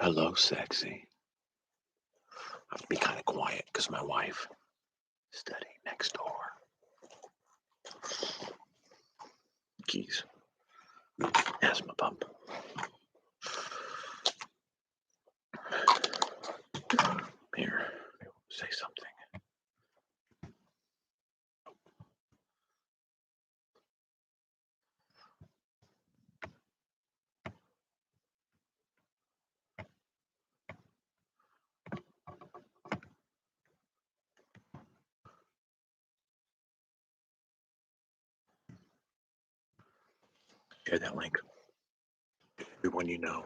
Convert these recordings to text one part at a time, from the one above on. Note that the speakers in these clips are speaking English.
Hello, sexy. I have to be kind of quiet because my wife is studying next door. Keys. Asthma pump. Here, say something. Share that link. Everyone you know.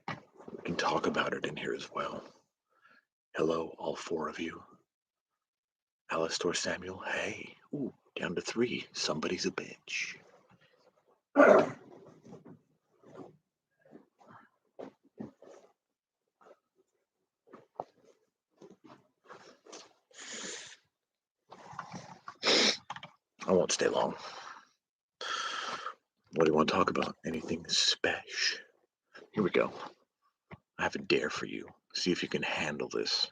We can talk about it in here as well. Hello, all four of you. Alistair Samuel, hey. Ooh, down to 3. Somebody's a bitch. I won't stay long. What do you want to talk about? Anything special? Here we go. I have a dare for you. See if you can handle this.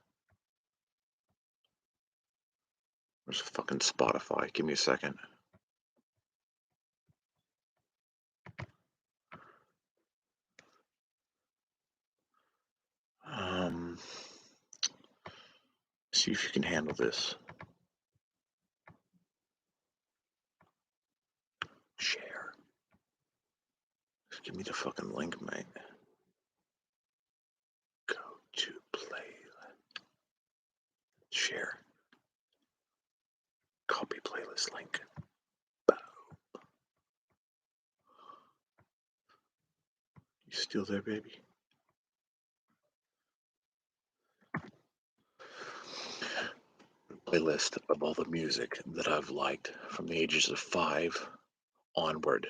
Where's fucking Spotify? Give me a second. See if you can handle this. Share. Just give me the fucking link, mate. Go to play. Share. Copy playlist link. Boom. You still there, baby? Playlist of all the music that I've liked from the ages of 5 onward.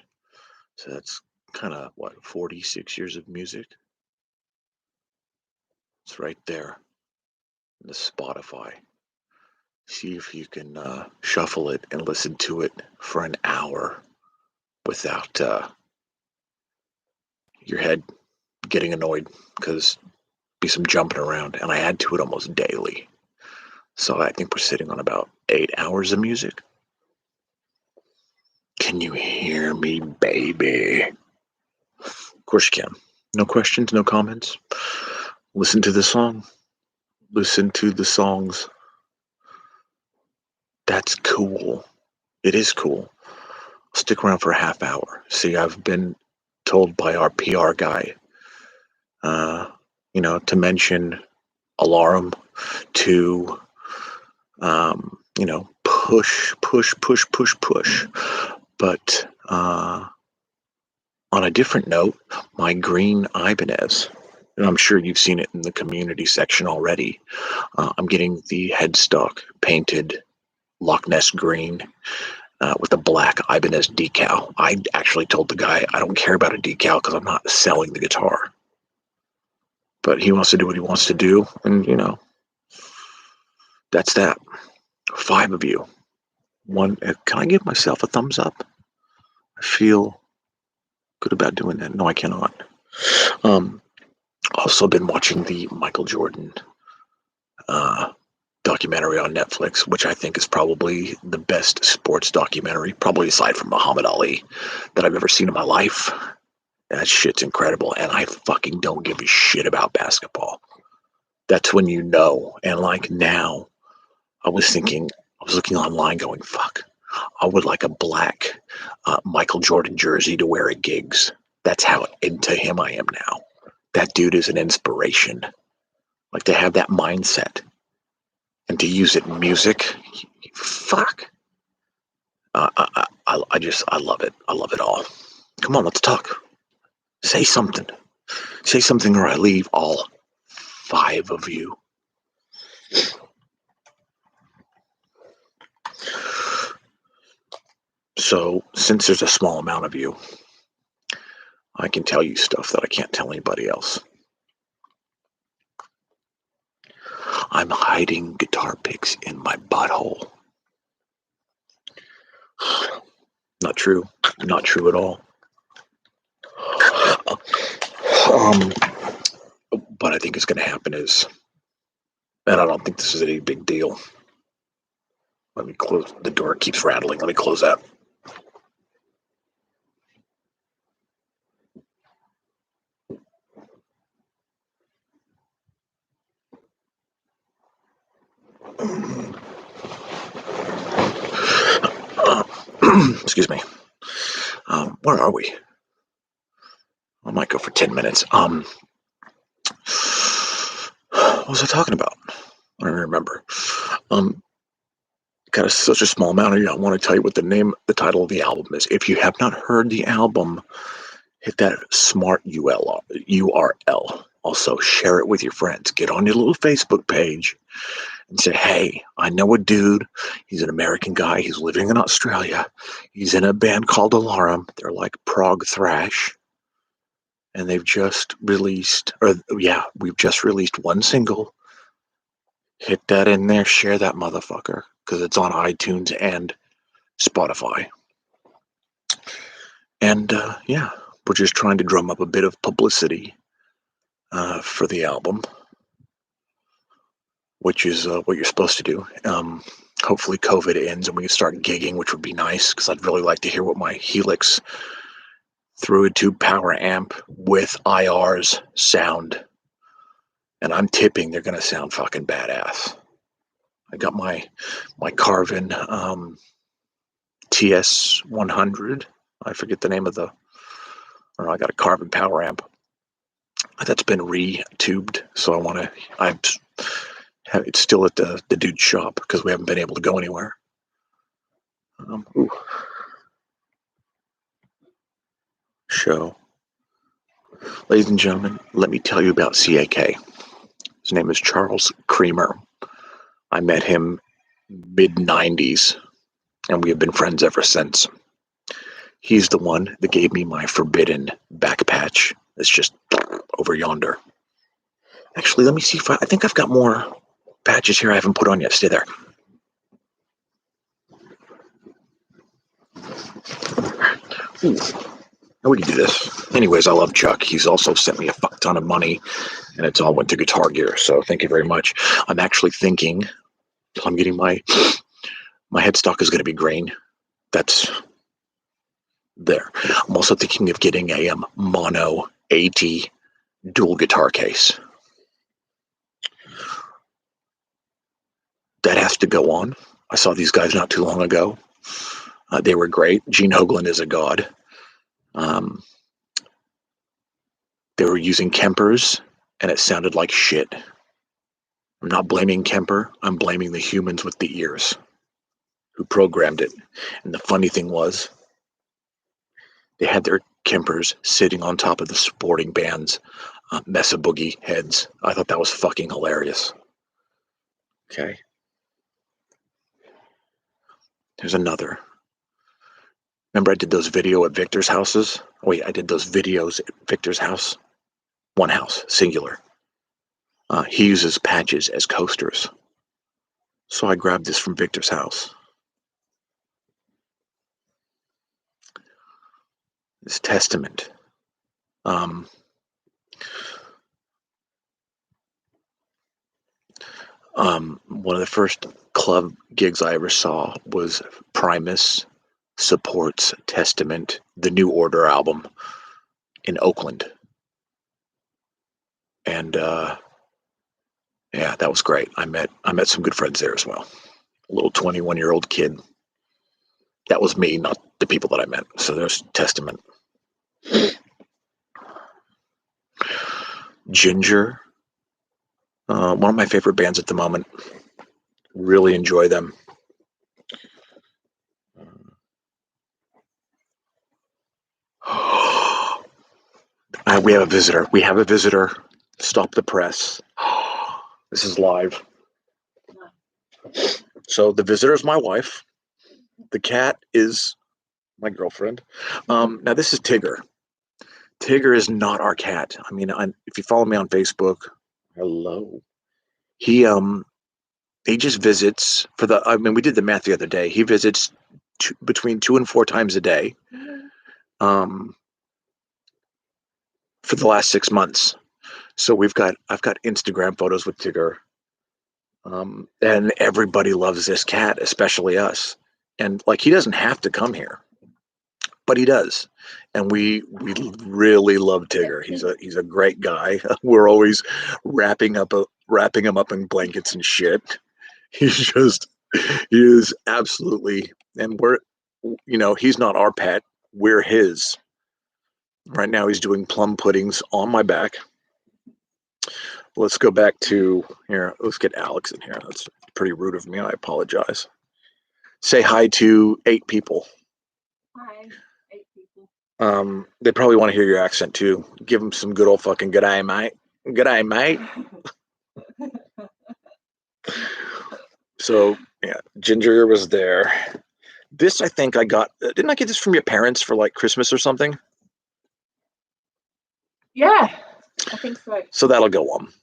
So that's kind of, 46 years of music? It's right there in the Spotify. See if you can shuffle it and listen to it for an hour without your head getting annoyed, because be some jumping around, and I add to it almost daily. So I think we're sitting on about 8 hours of music. Can you hear me, baby? Of course you can. No questions, no comments. Listen to the song. Listen to the songs. That's cool. It is cool. Stick around for a half hour. See, I've been told by our PR guy, to mention Alarum, to, push. But on a different note, my green Ibanez, and I'm sure you've seen it in the community section already, I'm getting the headstock painted Loch Ness green with a black Ibanez decal. I actually told the guy I don't care about a decal because I'm not selling the guitar. But he wants to do what he wants to do, and that's that. 5 of you. One, can I give myself a thumbs up? I feel good about doing that. No, I cannot. Also been watching the Michael Jordan documentary on Netflix, which I think is probably the best sports documentary, probably aside from Muhammad Ali, that I've ever seen in my life. That shit's incredible, and I fucking don't give a shit about basketball. That's when you know. And like now, I was looking online going, fuck, I would like a black Michael Jordan jersey to wear at gigs. That's how into him I am now. That dude is an inspiration. Like, to have that mindset and to use it in music, fuck. I love it. I love it all. Come on, let's talk. Say something. Say something or I leave all 5 of you. So, since there's a small amount of you, I can tell you stuff that I can't tell anybody else. I'm hiding guitar picks in my butthole. Not true. Not true at all. But I think is going to happen is, and I don't think this is any big deal. Let me close the door. It keeps rattling. Let me close that. Excuse me. Where are we? I might go for 10 minutes. What was I talking about? I don't even remember. Got such a small amount of you. I want to tell you what the title of the album is. If you have not heard the album, hit that smart URL. Also, share it with your friends. Get on your little Facebook page and say, hey, I know a dude. He's an American guy. He's living in Australia. He's in a band called Alarum. They're like prog thrash. And they've just released, we've just released one single. Hit that in there. Share that motherfucker. Because it's on iTunes and Spotify. And we're just trying to drum up a bit of publicity for the album, which is what you're supposed to do. Hopefully COVID ends and we can start gigging, which would be nice, because I'd really like to hear what my Helix through a tube power amp with IRs sound. And I'm tipping they're going to sound fucking badass. I got my Carvin TS100. I forget the name of I got a Carvin power amp that's been re-tubed, so it's still at the dude's shop because we haven't been able to go anywhere. Show. Ladies and gentlemen, let me tell you about CAK. His name is Charles Creamer. I met him mid-90s, and we have been friends ever since. He's the one that gave me my forbidden back patch. It's just over yonder. Actually, let me see if I think I've got more patches here I haven't put on yet. Stay there. Ooh. Now we can do this. Anyways, I love Chuck. He's also sent me a fuck ton of money, and it's all went to Guitar Gear, so thank you very much. I'm actually thinking I'm getting my headstock is going to be green. That's there. I'm also thinking of getting a mono 80 dual guitar case. That has to go on. I saw these guys not too long ago. They were great. Gene Hoglan is a god. They were using Kempers, and it sounded like shit. I'm not blaming Kemper. I'm blaming the humans with the ears who programmed it. And the funny thing was, they had their Kempers sitting on top of the sporting band's Mesa Boogie heads. I thought that was fucking hilarious. Okay. There's another. Remember I did those video at Victor's houses? Wait, I did those videos at Victor's house. One house, singular. He uses patches as coasters. So I grabbed this from Victor's house. This Testament. One of the first club gigs I ever saw was Primus supports Testament, the New Order album in Oakland. And that was great. I met some good friends there as well. A little 21-year-old kid. That was me, not the people that I met. So there's Testament. Ginger. One of my favorite bands at the moment. Really enjoy them. We have a visitor. Stop the press. This is live. So the visitor is my wife. The cat is my girlfriend. Now this is Tigger. Tigger is not our cat. I mean, if you follow me on Facebook, hello. He just visits we did the math the other day. He visits between 2 and 4 times a day. For the last 6 months. So I've got Instagram photos with Tigger, and everybody loves this cat, especially us. And like, he doesn't have to come here, but he does. And we really love Tigger. He's a great guy. We're always wrapping him up in blankets and shit. He's just he is absolutely, and he's not our pet. We're his. Right now he's doing plum puddings on my back. Let's go back to here. Let's get Alex in here. That's pretty rude of me. I apologize. Say hi to 8 people. Hi, 8 people. They probably want to hear your accent too. Give them some good old fucking good eye, mate. Good eye, mate. So yeah, Ginger was there. This I think I got. Didn't I get this from your parents for like Christmas or something? Yeah, I think so. So that'll go on.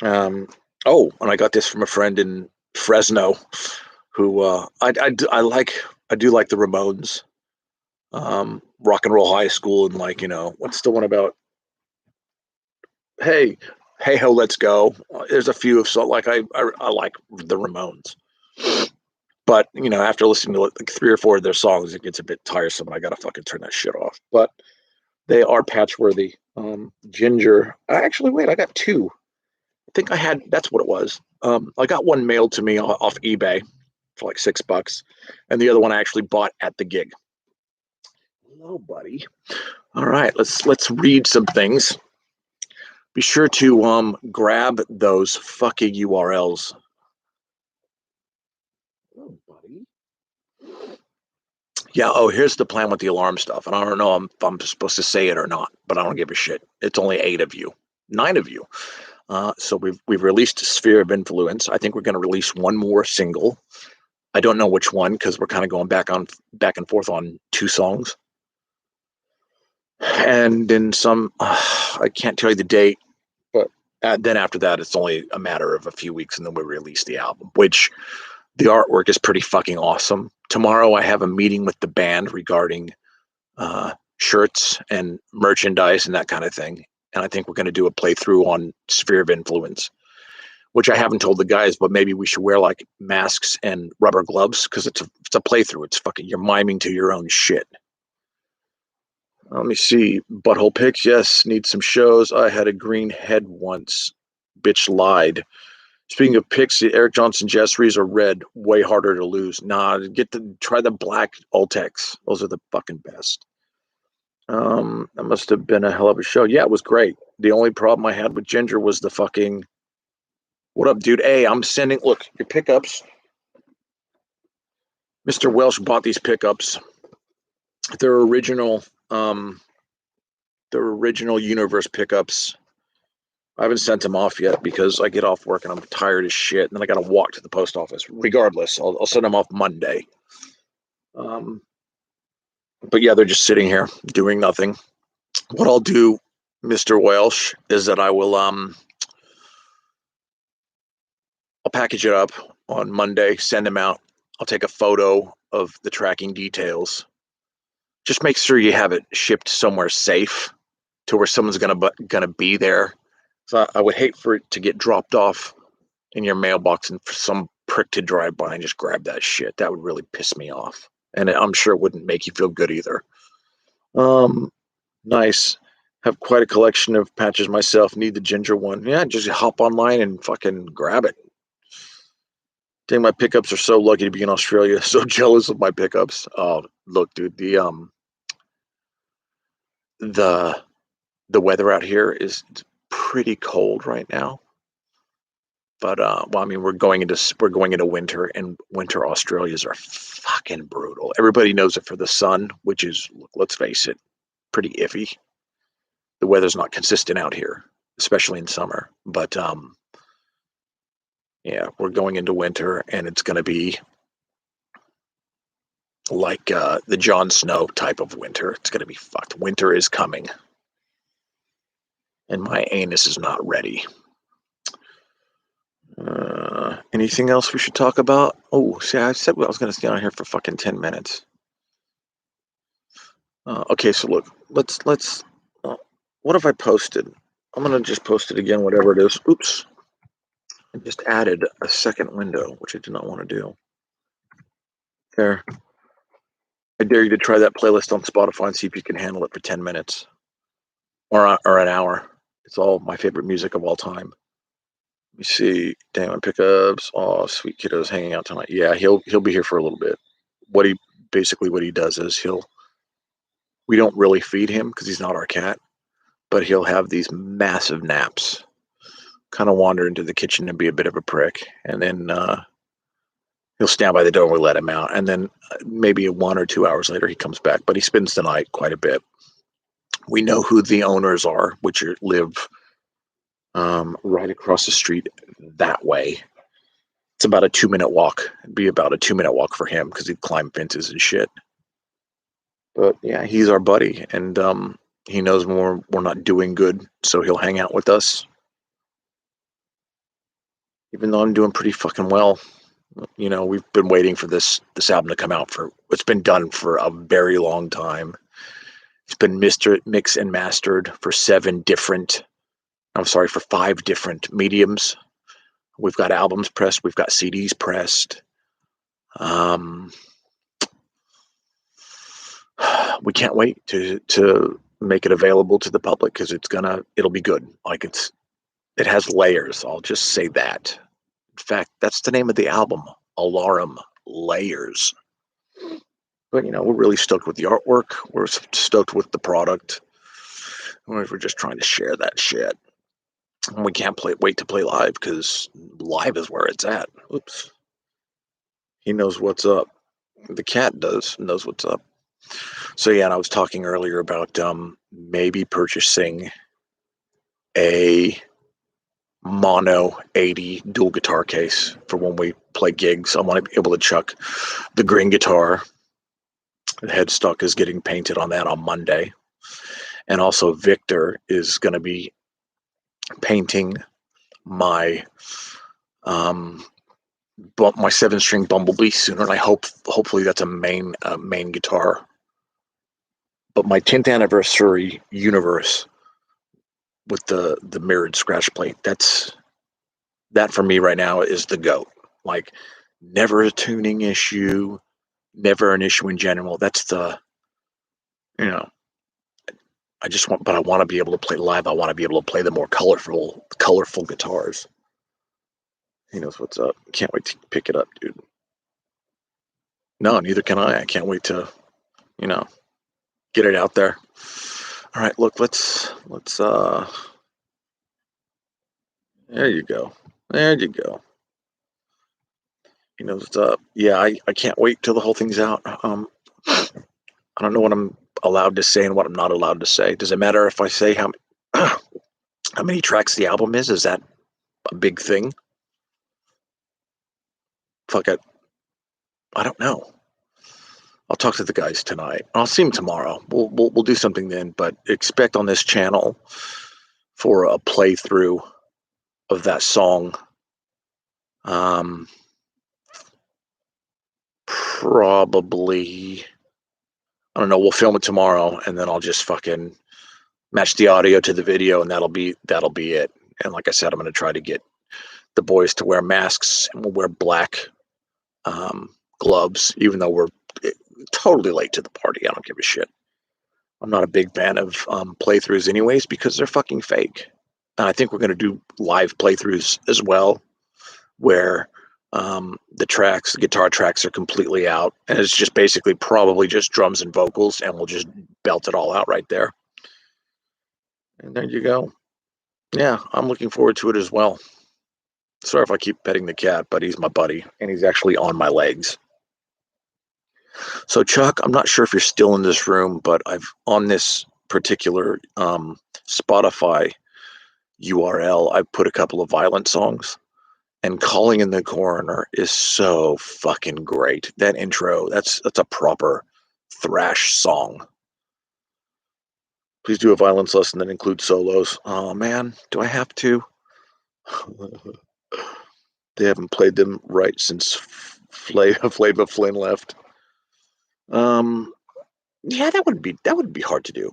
Oh, and I got this from a friend in Fresno, who I do like the Ramones, Rock and Roll High School, and like what's the one about? Hey, hey ho, let's go. There's a few of so like I like the Ramones, but after listening to like 3 or 4 of their songs, it gets a bit tiresome. I gotta fucking turn that shit off. But they are patch worthy. Ginger. I got 2. I think that's what it was. I got one mailed to me off eBay for like $6, and the other one I actually bought at the gig. Hello, buddy. All right, let's read some things. Be sure to grab those fucking URLs. Oh, buddy. Yeah. Oh, here's the plan with the alarm stuff, and I don't know if I'm supposed to say it or not, but I don't give a shit. It's only 8 of you, 9 of you. So we've released Sphere of Influence. I think we're going to release one more single. I don't know which one because we're kind of going back and forth on 2 songs. And then some, I can't tell you the date, but then after that, it's only a matter of a few weeks, and then we release the album, which the artwork is pretty fucking awesome. Tomorrow, I have a meeting with the band regarding shirts and merchandise and that kind of thing. And I think we're going to do a playthrough on Sphere of Influence, which I haven't told the guys, but maybe we should wear like masks and rubber gloves because it's a playthrough. It's fucking, you're miming to your own shit. Let me see. Butthole pics. Yes, need some shows. I had a green head once. Bitch lied. Speaking of pics, the Eric Johnson Jeffries are red. Way harder to lose. Nah, try the black Ultex. Those are the fucking best. That must have been a hell of a show. Yeah, it was great. The only problem I had with Ginger was the fucking. What up, dude? Hey, I'm sending. Look, your pickups. Mr. Welsh bought these pickups. They're original. They're original Universe pickups. I haven't sent them off yet because I get off work and I'm tired as shit, and then I got to walk to the post office. Regardless, I'll send them off Monday. But yeah, they're just sitting here doing nothing. What I'll do, Mr. Welsh, is that I'll package it up on Monday, send them out. I'll take a photo of the tracking details. Just make sure you have it shipped somewhere safe to where someone's gonna be there. So I would hate for it to get dropped off in your mailbox and for some prick to drive by and just grab that shit. That would really piss me off, and I'm sure it wouldn't make you feel good either. Nice. Have quite a collection of patches myself. Need the Ginger one. Yeah, just hop online and fucking grab it. Dang, my pickups are so lucky to be in Australia. So jealous of my pickups. Oh, look, dude, the weather out here is pretty cold right now. But well, I mean, we're going into winter, and winter Australias are fucking brutal. Everybody knows it for the sun, which is, let's face it, pretty iffy. The weather's not consistent out here, especially in summer. But yeah, we're going into winter, and it's going to be like the Jon Snow type of winter. It's going to be fucked. Winter is coming, and my anus is not ready. Anything else we should talk about? Oh, see, I said I was going to stay on here for fucking 10 minutes. Okay, so look, let's. What have I posted? I'm gonna just post it again, whatever it is. Oops. I just added a second window, which I did not want to do. There. I dare you to try that playlist on Spotify and see if you can handle it for 10 minutes or an hour. It's all my favorite music of all time. Let me see. Damon pickups. Oh, sweet kiddo's hanging out tonight. Yeah, he'll be here for a little bit. What he does is we don't really feed him because he's not our cat, but he'll have these massive naps. Kind of wander into the kitchen and be a bit of a prick, and then he'll stand by the door and we let him out. And then maybe 1 or 2 hours later he comes back, but he spends the night quite a bit. We know who the owners are, which live right across the street that way. It's about a 2 minute walk. It'd be about a 2 minute walk for him because he'd climb fences and shit. But yeah, he's our buddy, and he knows when we're not doing good, so he'll hang out with us. Even though I'm doing pretty fucking well, you know, we've been waiting for this album to come out for. It's been done for a very long time. It's been mixed and mastered for for 5 different mediums. We've got albums pressed. We've got CDs pressed. We can't wait to make it available to the public because it'll be good. Like it has layers. I'll just say that. In fact, that's the name of the album, Alarum, Layers. But you know, we're really stoked with the artwork. We're stoked with the product. We're just trying to share that shit. And we can't wait to play live because live is where it's at. Oops. He knows what's up. The cat knows what's up. So yeah, and I was talking earlier about maybe purchasing a mono 80 dual guitar case for when we play gigs. I want to be able to chuck the green guitar. The headstock is getting painted on that on Monday. And also Victor is going to be painting my my 7-string Bumblebee sooner, and I hopefully that's a main guitar. But my 10th anniversary Universe with the mirrored scratch plate, that for me right now is the GOAT. Like, never a tuning issue, never an issue in general. That's you know, I want to be able to play live. I want to be able to play the more colorful guitars. He knows what's up. Can't wait to pick it up, dude. No, neither can I. I can't wait to, get it out there. All right, look, let's there you go. There you go. He knows what's up. Yeah, I can't wait till the whole thing's out. I don't know what I'm allowed to say and what I'm not allowed to say. Does it matter if I say how how many tracks the album is? Is that a big thing? Fuck it. I don't know. I'll talk to the guys tonight. I'll see them tomorrow. We'll do something then, but expect on this channel for a playthrough of that song. Probably, I don't know. We'll film it tomorrow, and then I'll just fucking match the audio to the video, and that'll be it. And like I said, I'm gonna try to get the boys to wear masks, and we'll wear black gloves, even though we're totally late to the party. I don't give a shit. I'm not a big fan of playthroughs anyways because they're fucking fake. And I think we're going to do live playthroughs as well where the guitar tracks are completely out. And it's just basically probably just drums and vocals, and we'll just belt it all out right there. And there you go. Yeah, I'm looking forward to it as well. Sorry if I keep petting the cat, but he's my buddy, and he's actually on my legs. So Chuck, I'm not sure if you're still in this room, but I've on this particular Spotify URL, I've put a couple of violent songs, and Calling in the Coroner is so fucking great. That intro, that's a proper thrash song. Please do a violence lesson that includes solos. Oh man, do I have to? They haven't played them right since Flava Flynn left. Yeah, that would be hard to do.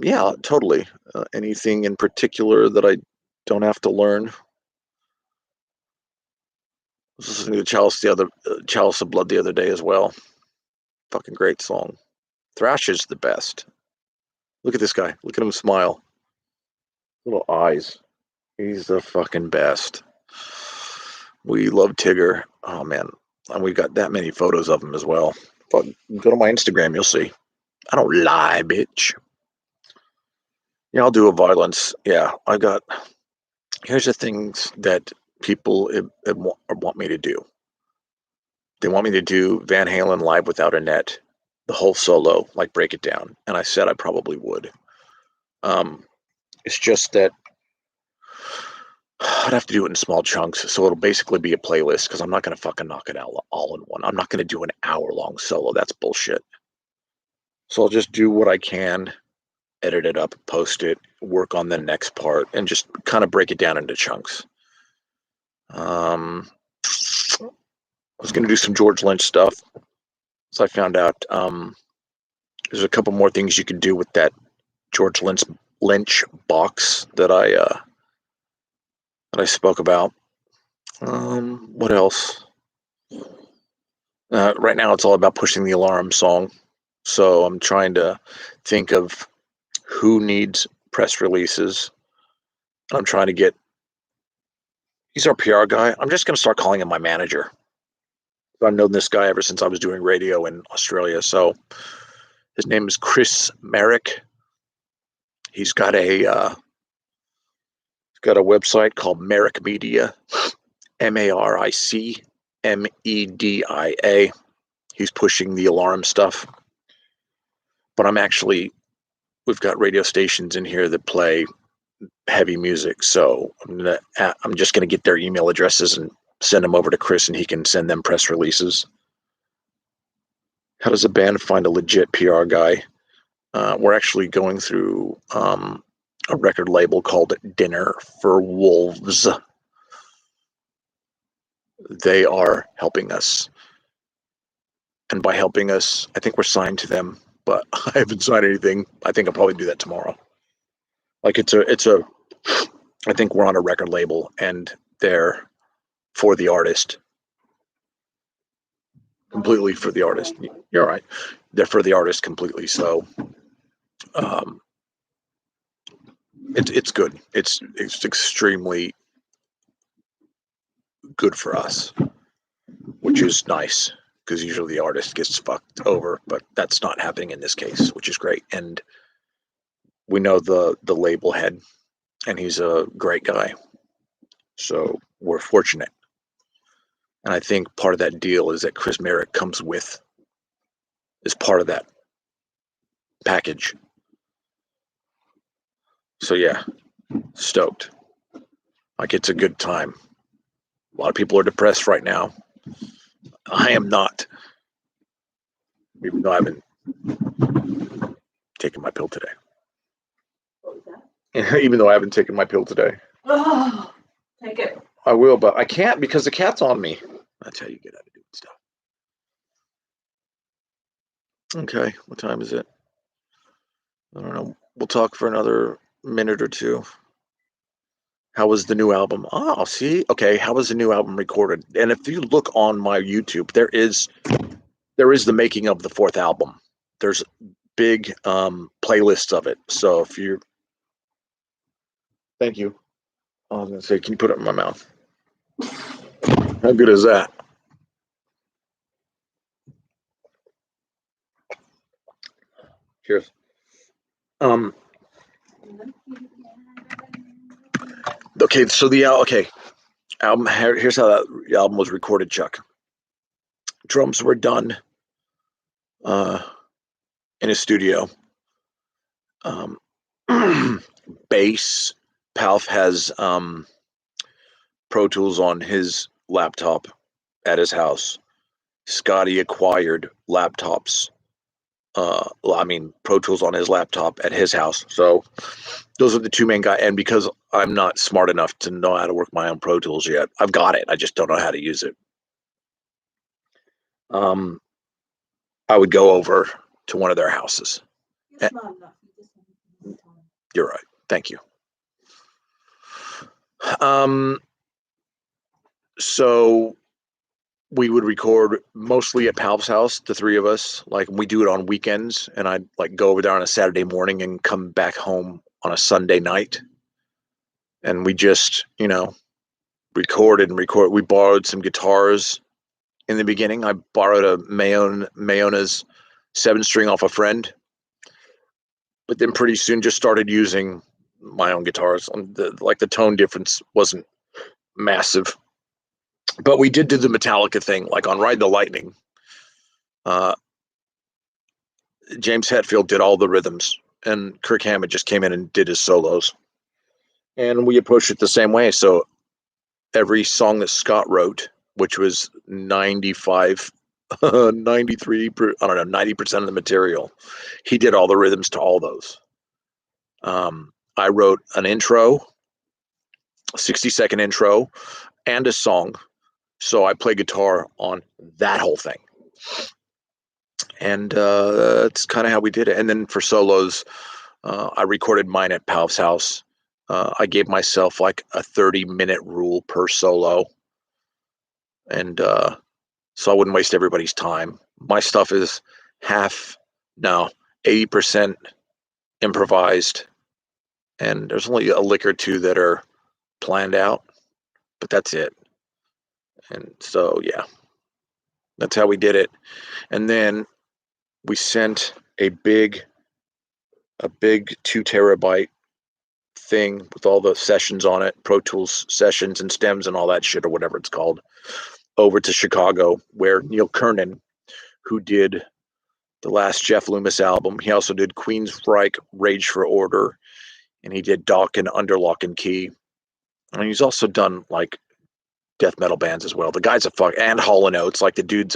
Yeah, totally. Anything in particular that I don't have to learn? I was listening to Chalice of Blood the other day as well. Fucking great song. Thrash is the best. Look at this guy. Look at him smile. Little eyes. He's the fucking best. We love Tigger. Oh man, and we got that many photos of him as well. But go to my Instagram, you'll see. I don't lie, bitch. Yeah, I'll do a violence. Yeah, I got. Here's the things that people want me to do. They want me to do Van Halen live without a net, the whole solo, like break it down. And I said I probably would. Um, it's just that I'd have to do it in small chunks, so it'll basically be a playlist because I'm not gonna fucking knock it out all in one. I'm not gonna do an hour-long solo. That's bullshit. So I'll just do what I can, edit it up, post it, work on the next part, and just kind of break it down into chunks. I was gonna do some George Lynch stuff, so I found out there's a couple more things you can do with that George Lynch box that I spoke about. What else? Right now, it's all about pushing the Alarum song. So I'm trying to think of who needs press releases. I'm trying to get. He's our PR guy. I'm just going to start calling him my manager. I've known this guy ever since I was doing radio in Australia. So his name is Chris Merrick. He's got a website called Merrick Media, MARICMEDIA. He's pushing the Alarum stuff. But we've got radio stations in here that play heavy music, so I'm just gonna get their email addresses and send them over to Chris, and he can send them press releases. How does a band find a legit PR guy? We're actually going through a record label called Dinner for Wolves. They are helping us, and by helping us, I think we're signed to them, but I haven't signed anything. I think I'll probably do that tomorrow. Like I think we're on a record label, and they're for the artist, completely for the artist. You're right. They're for the artist completely. So um, it's good. It's extremely good for us, which is nice because usually the artist gets fucked over, but that's not happening in this case, which is great. And we know the label head, and he's a great guy. So we're fortunate. And I think part of that deal is that Chris Merrick comes with is part of that package. So yeah, stoked. Like it's a good time. A lot of people are depressed right now. I am not, even though I haven't taken my pill today. What was that? Even though I haven't taken my pill today. Oh, take it. I will, but I can't because the cat's on me. That's how you get out of doing stuff. Okay, what time is it? I don't know. We'll talk for another minute or two. How was the new album? Oh, see, okay. How was the new album recorded? And if you look on my YouTube, there is the making of the fourth album. There's big playlists of it. So if you, thank you. I was gonna say, can you put it in my mouth? How good is that? Cheers. Okay, so the album. Here's how that album was recorded, Chuck. Drums were done in a studio. Bass. Palf has Pro Tools on his laptop at his house. Scotty acquired laptops. Pro Tools on his laptop at his house. So those are the two main guys. And because I'm not smart enough to know how to work my own Pro Tools yet, I've got it. I just don't know how to use it. I would go over to one of their houses. You're smart enough. You just want to spend time. You're right. Thank you. So we would record mostly at Pal's house, the three of us. Like we do it on weekends, and I'd like go over there on a Saturday morning and come back home on a Sunday night. And we just, recorded and record. We borrowed some guitars in the beginning. I borrowed a Mayona's 7-string off a friend, but then pretty soon just started using my own guitars. The tone difference wasn't massive. But we did do the Metallica thing, like on Ride the Lightning. James Hetfield did all the rhythms, and Kirk Hammett just came in and did his solos. And we approached it the same way. So every song that Scott wrote, which was 95, 93, I don't know, 90% of the material, he did all the rhythms to all those. I wrote an intro, a 60-second intro, and a song. So I play guitar on that whole thing. And that's kind of how we did it. And then for solos, I recorded mine at Pal's house. I gave myself like a 30-minute rule per solo. And so I wouldn't waste everybody's time. My stuff is 80% improvised. And there's only a lick or two that are planned out, but that's it. And so, yeah, that's how we did it. And then we sent a big 2 terabyte thing with all the sessions on it, Pro Tools sessions and stems and all that shit, or whatever it's called, over to Chicago, where Neil Kernon, who did the last Jeff Loomis album, he also did Queensryche, Rage for Order, and he did Dokken, Under Lock and Key. And he's also done like death metal bands as well. The guy's and Hall & Oates, like the dude's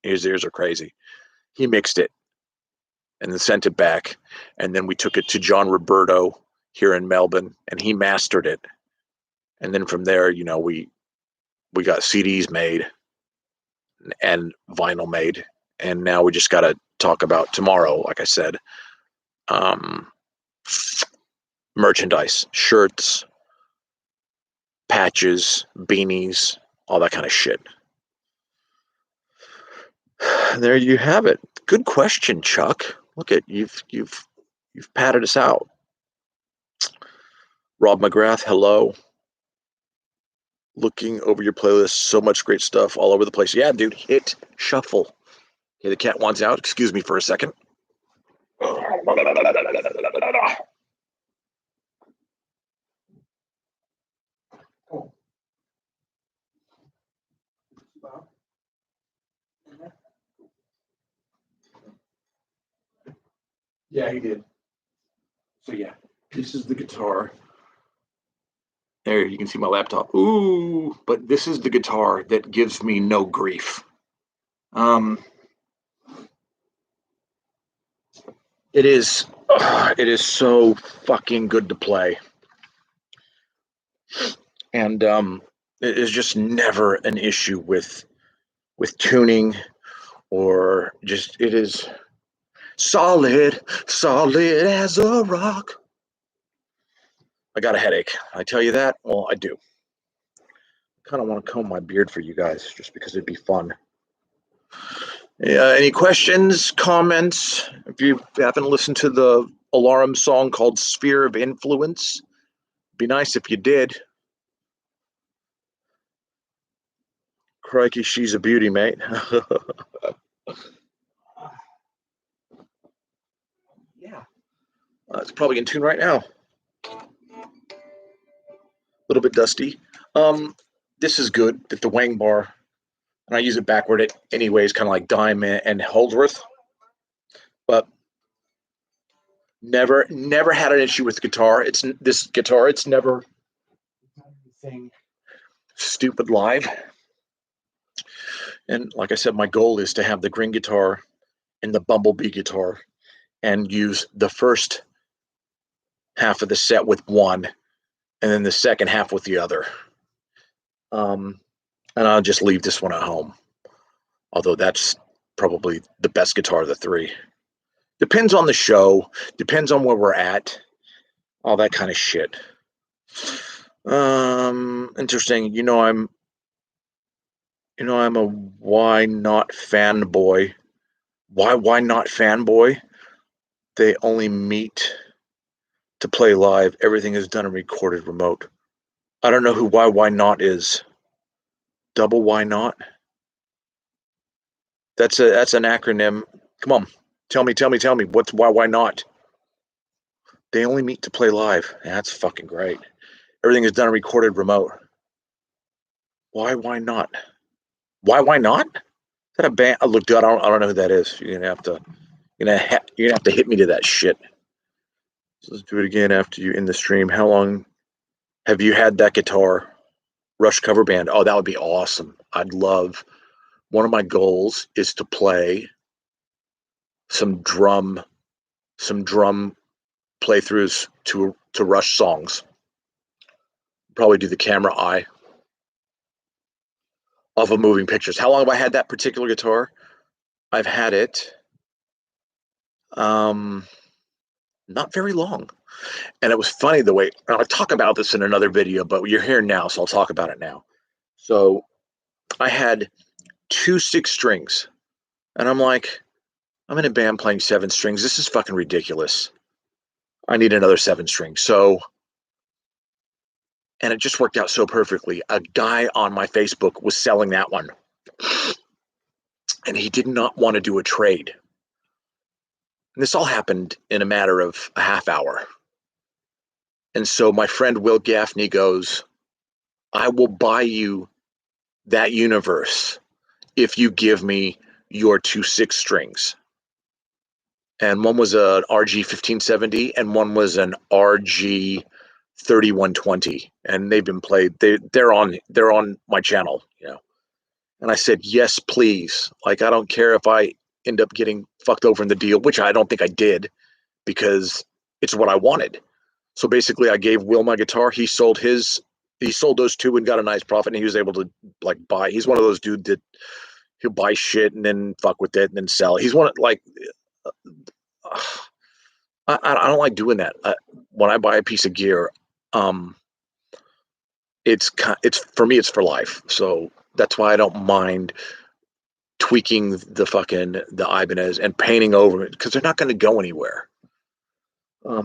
his ears are crazy. He mixed it and then sent it back. And then we took it to John Roberto here in Melbourne, and he mastered it. And then from there, we got CDs made and vinyl made. And now we just got to talk about tomorrow, like I said, merchandise, shirts, patches, beanies, all that kind of shit. There you have it. Good question, Chuck. Look at you've patted us out. Rob McGrath, hello. Looking over your playlist, so much great stuff all over the place. Yeah, dude, hit shuffle. Okay, the cat wants out. Excuse me for a second. Yeah, he did. So yeah, this is the guitar. There, you can see my laptop. Ooh, but this is the guitar that gives me no grief. It is so fucking good to play. And it is just never an issue with tuning, or just, it is solid as a rock. I got a headache. I tell you that? Well, I do. I kind of want to comb my beard for you guys just because it'd be fun. Any questions, comments? If you haven't listened to the Alarum song called Sphere of Influence, it'd be nice if you did. Crikey, she's a beauty, mate. Yeah. It's probably in tune right now. A little bit dusty. This is good, that the Wang bar, and I use it backward anyways, kind of like Dime and Holdsworth. But never had an issue with guitar. It's never anything stupid live. And like I said, my goal is to have the Green guitar and the Bumblebee guitar and use the first half of the set with one and then the second half with the other. And I'll just leave this one at home. Although that's probably the best guitar of the three. Depends on the show. Depends on where we're at. All that kind of shit. Interesting. I'm a why not fanboy. Why not fanboy? They only meet to play live. Everything is done and recorded remote. I don't know who why not is. Double why not? That's an acronym. Come on. Tell me. What's why not? They only meet to play live. That's fucking great. Everything is done and recorded remote. Why not? Why not? Is that a band? Oh, look, dude, I don't know who that is. You're gonna have to hit me to that shit. So let's do it again after you end the stream. How long have you had that guitar? Rush cover band. Oh, that would be awesome. I'd love. One of my goals is to play some drum playthroughs to Rush songs. Probably do the camera eye off of moving pictures. How long have I had that particular guitar? I've had it not very long. And it was funny the way, and I'll talk about this in another video, but you're here now, so I'll talk about it now. So I had 2 6 strings, and I'm like, I'm in a band playing 7 strings. This is fucking ridiculous. I need another 7 strings. So, and it just worked out so perfectly. A guy on my Facebook was selling that one, and he did not want to do a trade. And this all happened in a matter of a half hour. And so my friend Will Gaffney goes, I will buy you that universe if you give me your 2 6 strings. And one was an RG 1570 and one was an RG 3120. And they've been played. They're on my channel, And I said, yes, please. Like, I don't care if I end up getting fucked over in the deal, which I don't think I did, because it's what I wanted. So basically I gave Will my guitar. He sold those 2 and got a nice profit, and he was able to like buy. He's one of those dudes that he'll buy shit and then fuck with it and then sell. He's one of, like, I don't like doing that. When I buy a piece of gear, it's for me, it's for life. So that's why I don't mind tweaking the Ibanez and painting over it, because they're not going to go anywhere.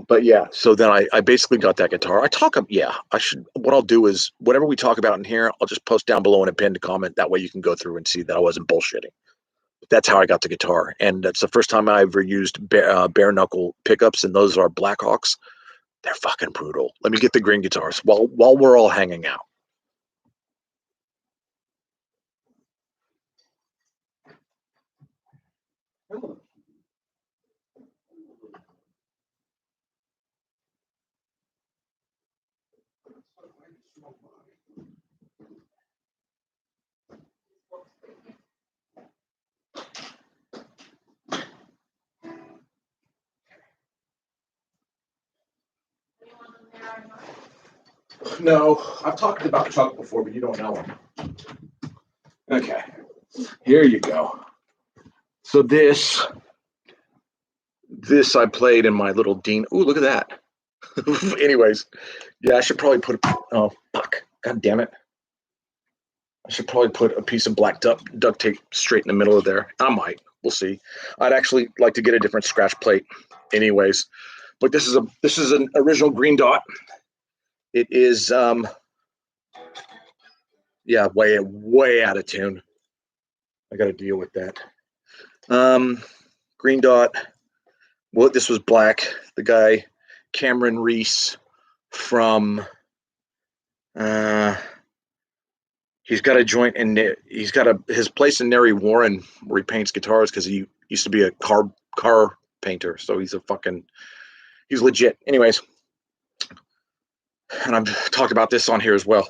But yeah, so then I basically got that guitar. What I'll do is whatever we talk about in here, I'll just post down below in a pinned comment. That way you can go through and see that I wasn't bullshitting. But that's how I got the guitar. And that's the first time I ever used bare knuckle pickups, and those are Blackhawks. They're fucking brutal. Let me get the green guitars while we're all hanging out. No, I've talked about Chuck before, but you don't know him. Okay, here you go. So this I played in my little Dean. Ooh, look at that. Anyways, yeah, I should probably put. Oh fuck! God damn it! I should probably put a piece of black duct tape straight in the middle of there. I might. We'll see. I'd actually like to get a different scratch plate. Anyways, but this is an original green dot. It is yeah, way out of tune. I got to deal with that. Green dot. Well, this was black. The guy Cameron Reese from he's got a joint in he's got his place in Neri Warren where he paints guitars, because he used to be a car painter. So he's legit. Anyways, and I've talked about this on here as well.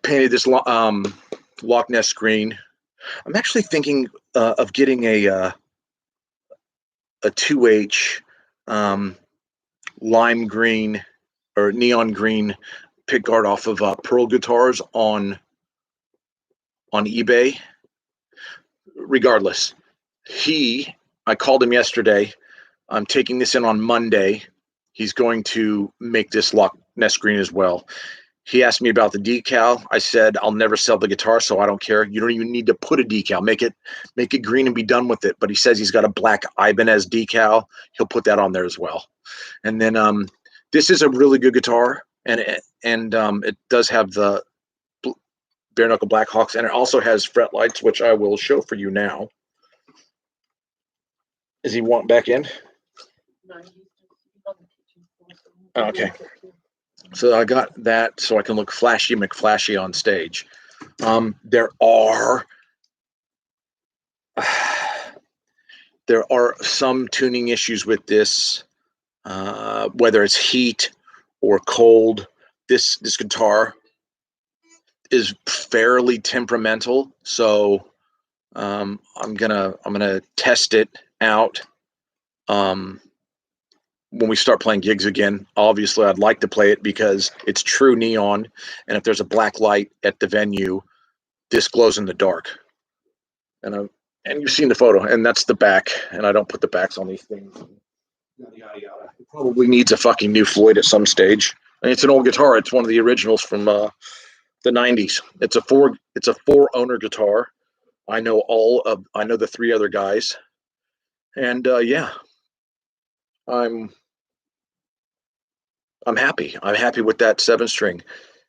Painted this Loch Ness green. I'm actually thinking of getting a 2H lime green or neon green pickguard off of Pearl Guitars on eBay. Regardless, he I called him yesterday. I'm taking this in on Monday. He's going to make this Loch Ness green as well. He asked me about the decal. I said I'll never sell the guitar, so I don't care. You don't even need to put a decal. Make it green and be done with it. But he says he's got a black Ibanez decal. He'll put that on there as well. And then this is a really good guitar, and it does have the bare knuckle Black Hawks, and it also has fret lights, which I will show for you now. Is he want back in? Okay. So I got that so I can look flashy McFlashy on stage. There are some tuning issues with this, whether it's heat or cold. This guitar is fairly temperamental, so I'm gonna test it out. When we start playing gigs again, obviously I'd like to play it because it's true neon, and if there's a black light at the venue, this glows in the dark. And you've seen the photo, and that's the back, and I don't put the backs on these things. Yada, yada, yada. It probably needs a fucking new Floyd at some stage. And it's an old guitar. It's one of the originals from the 90s. It's a four owner guitar. I know the three other guys, and yeah, I'm happy. I'm happy with that 7-string.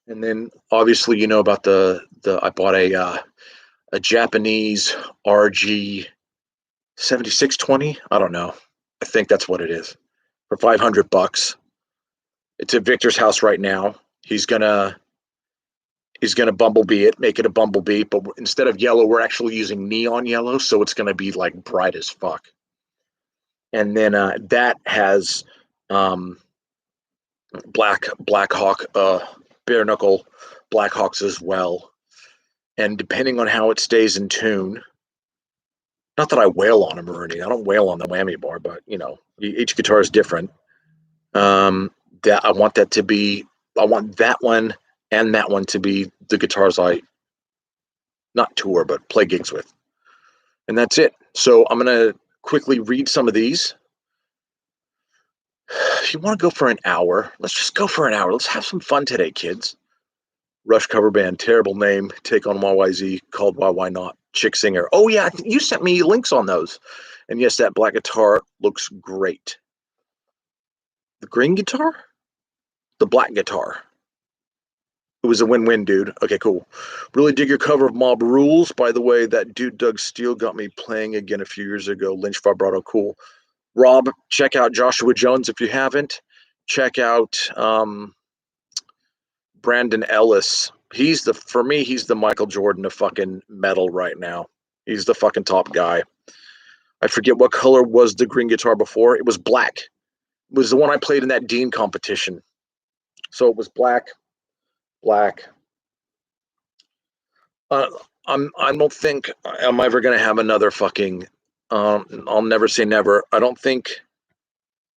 And then obviously you know about the I bought a Japanese RG 7620. I don't know. I think that's what it is, for $500. It's at Victor's house right now. He's gonna bumblebee it, make it a bumblebee, but instead of yellow, we're actually using neon yellow, so it's gonna be like bright as fuck. And then that has Black Hawk, bare knuckle Black Hawks as well. And depending on how it stays in tune, not that I wail on them or anything. I don't wail on the whammy bar, but you know, each guitar is different. That I want that one and that one to be the guitars I not tour but play gigs with. And that's it. So I'm gonna quickly read some of these. If you want to go for an hour, let's just go for an hour. Let's have some fun today, kids. Rush cover band, terrible name. Take on YYZ, called Why Not. Chick Singer. Oh yeah, you sent me links on those. And yes, that black guitar looks great. The green guitar? The black guitar. It was a win-win, dude. Okay, cool. Really dig your cover of Mob Rules. By the way, that dude Doug Steele got me playing again a few years ago. Lynch Vibrato, cool. Rob, check out Joshua Jones if you haven't. Check out Brandon Ellis. For me, he's the Michael Jordan of fucking metal right now. He's the fucking top guy. I forget what color was the green guitar before. It was black. It was the one I played in that Dean competition. So it was black. I don't think I'm ever gonna have another fucking. I'll never say never. I think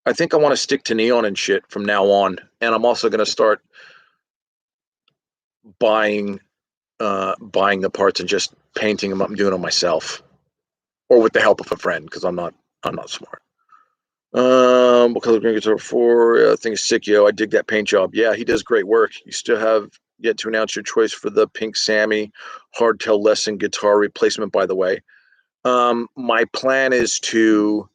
I want to stick to neon and shit from now on, and I'm also gonna start buying the parts and just painting them up and doing them myself, or with the help of a friend, because I'm not smart. What color green guitar for? I think it's sick, yo. I dig that paint job. Yeah, he does great work. You still have yet to announce your choice for the Pink Sammy hardtail lesson guitar replacement, by the way. My plan is to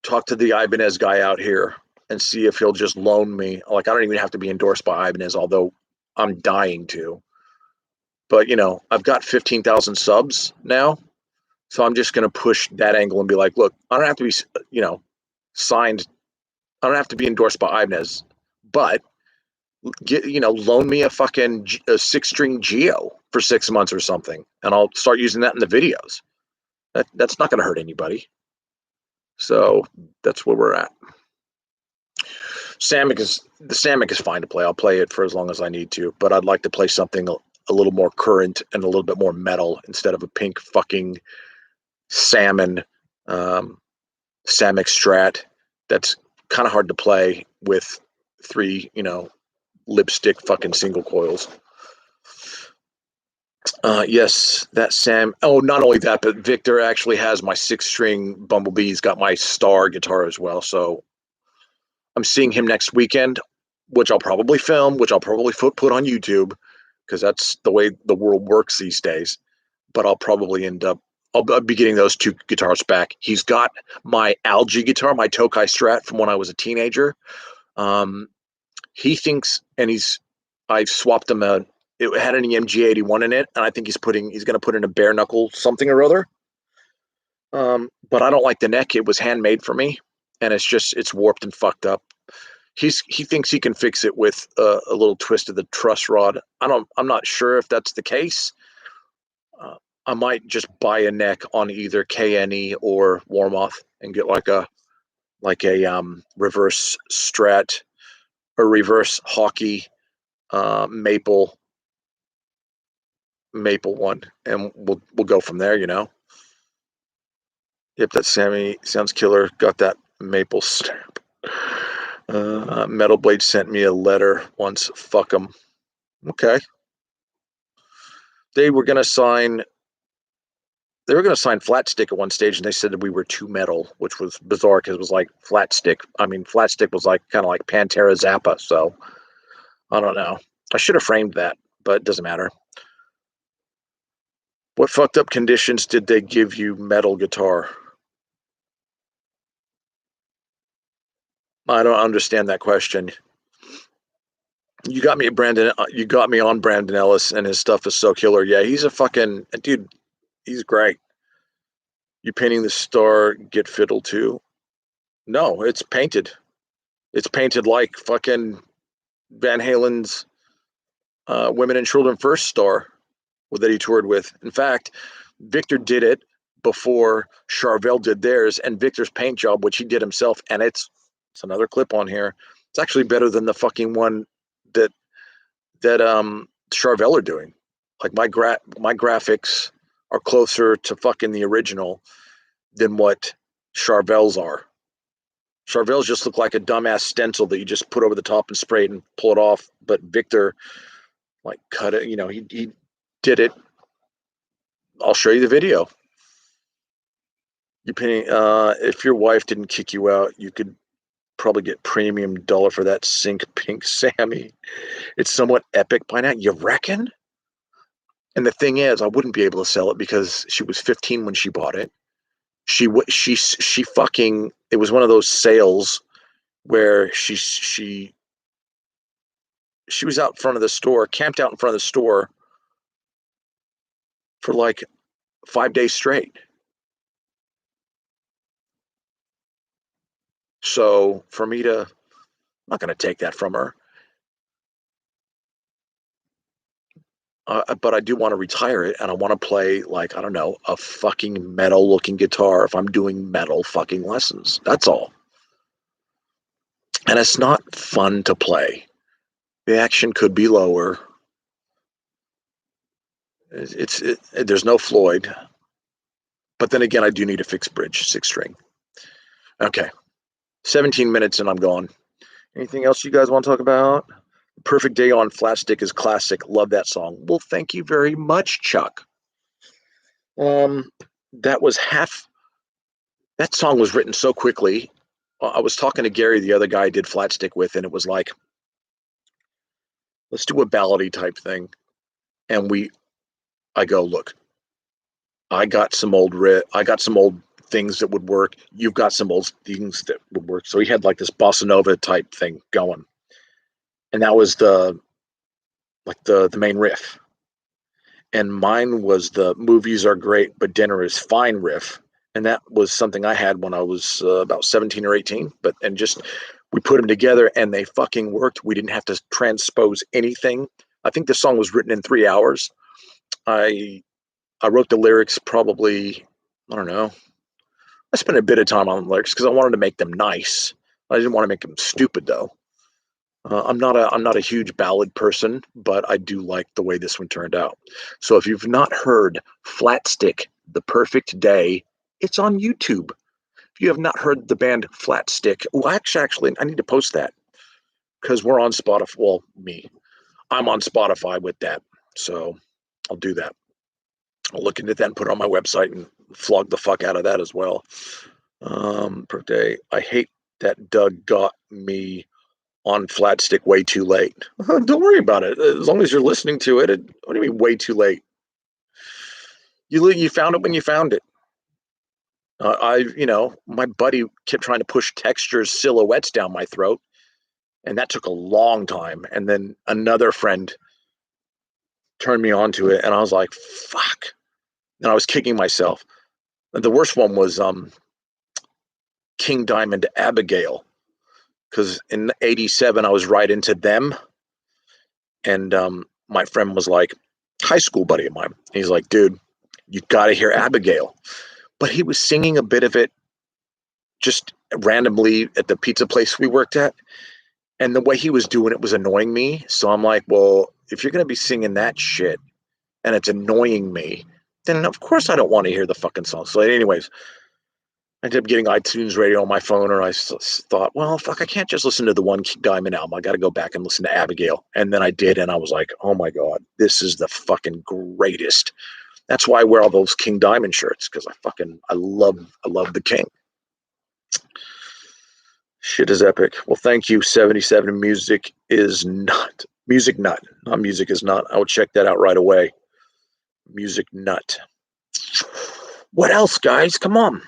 talk to the Ibanez guy out here and see if he'll just loan me. Like, I don't even have to be endorsed by Ibanez, although I'm dying to. But, you know, I've got 15,000 subs now. So I'm just going to push that angle and be like, look, I don't have to be, you know, signed. I don't have to be endorsed by Ibanez, but loan me a fucking 6-string Geo for 6 months or something, and I'll start using that in the videos. That's not going to hurt anybody. So that's where we're at. The Samick is fine to play. I'll play it for as long as I need to, but I'd like to play something a little more current and a little bit more metal instead of a pink fucking salmon Samick Strat. That's kind of hard to play with 3, lipstick fucking single coils. Yes, that Sam. Oh, not only that, but Victor actually has my 6 string Bumblebee. He's got my Star guitar as well. So I'm seeing him next weekend, which I'll probably film, which I'll probably put on YouTube because that's the way the world works these days. But I'll probably end up. I'll be getting those 2 guitars back. He's got my Algae guitar, my Tokai Strat from when I was a teenager. Um, he thinks, and I've swapped him a. It had an EMG 81 in it, and I think he's going to put in a bare knuckle something or other. But I don't like the neck. It was handmade for me, and it's warped and fucked up. He thinks he can fix it with a little twist of the truss rod. I'm not sure if that's the case. Uh, I might just buy a neck on either KNE or Warmoth and get like a reverse Strat or reverse hockey maple one, and we'll go from there. Yep, that Sammy sounds killer. Got that maple stamp. Metal Blade sent me a letter once. Fuck them. Okay. They were gonna sign. They were gonna sign Flat Stick at one stage, and they said that we were too metal, which was bizarre because it was like Flat Stick. I mean, Flat Stick was like kind of like Pantera Zappa. So I don't know. I should have framed that, but it doesn't matter. What fucked up conditions did they give you metal guitar? I don't understand that question. You got me, Brandon. You got me on Brandon Ellis, and his stuff is so killer. Yeah, he's a fucking dude. He's great. You painting the star get fiddle too? No, it's painted. It's painted like fucking Van Halen's "Women and Children First" star that he toured with. In fact, Victor did it before Charvel did theirs, and Victor's paint job, which he did himself, and it's another clip on here. It's actually better than the fucking one that Charvel are doing. Like my graphics are closer to fucking the original than what Charvel's are. Charvel's just look like a dumbass stencil that you just put over the top and spray it and pull it off. But Victor, like, cut it. He did it. I'll show you the video. If your wife didn't kick you out, you could probably get premium dollar for that Sync Pink Sammy. It's somewhat epic by now. You reckon? And the thing is, I wouldn't be able to sell it because she was 15 when she bought it. She fucking. It was one of those sales where she was out front of the store, camped out in front of the store for like 5 days straight. So for me to, I'm not going to take that from her. But I do want to retire it, and I want to play like, I don't know, a fucking metal looking guitar if I'm doing metal fucking lessons. That's all. And it's not fun to play. The action could be lower. There's no Floyd, but then again, I do need a fixed bridge 6 string. Okay, 17 minutes and I'm gone. Anything else you guys want to talk about? Perfect Day on Flat Stick is classic. Love that song. Well, thank you very much, Chuck. That was half. That song was written so quickly. I was talking to Gary, the other guy I did Flat Stick with, and it was like, let's do a ballady type thing. And I go, look, I got some old things that would work. You've got some old things that would work. So he had like this bossa nova type thing going, and that was the main riff. And mine was the movies are great, but dinner is fine riff. And that was something I had when I was about 17 or 18. We put them together and they fucking worked. We didn't have to transpose anything. I think the song was written in 3 hours. I wrote the lyrics probably, I don't know. I spent a bit of time on the lyrics because I wanted to make them nice. I didn't want to make them stupid though. I'm not a huge ballad person, but I do like the way this one turned out. So if you've not heard Flat Stick, The Perfect Day, it's on YouTube. If you have not heard the band Flat Stick, well, actually, I need to post that because we're on Spotify. Well, I'm on Spotify with that, so I'll do that. I'll look into that and put it on my website and flog the fuck out of that as well. Per day. I hate that Doug got me on flat stick way too late. Don't worry about it. As long as you're listening to it, what do you mean way too late? You found it when you found it. My buddy kept trying to push textures, silhouettes down my throat, and that took a long time. And then another friend turned me on to it, and I was like, fuck. And I was kicking myself. And the worst one was King Diamond Abigail, because in '87 I was right into them, and my friend was like, high school buddy of mine. He's like, dude, you got to hear Abigail. But he was singing a bit of it just randomly at the pizza place we worked at. And the way he was doing it was annoying me. So I'm like, well, if you're going to be singing that shit and it's annoying me, then of course I don't want to hear the fucking song. So anyways, I ended up getting iTunes Radio on my phone, and I thought, well, fuck, I can't just listen to the one Diamond album. I got to go back and listen to Abigail. And then I did, and I was like, oh my God, this is the fucking greatest. That's why I wear all those King Diamond shirts, because I love the King. Shit is epic. Well, thank you, 77. Music is Nut. Music Nut. Not Music is Not. I will check that out right away. Music Nut. What else, guys? Come on.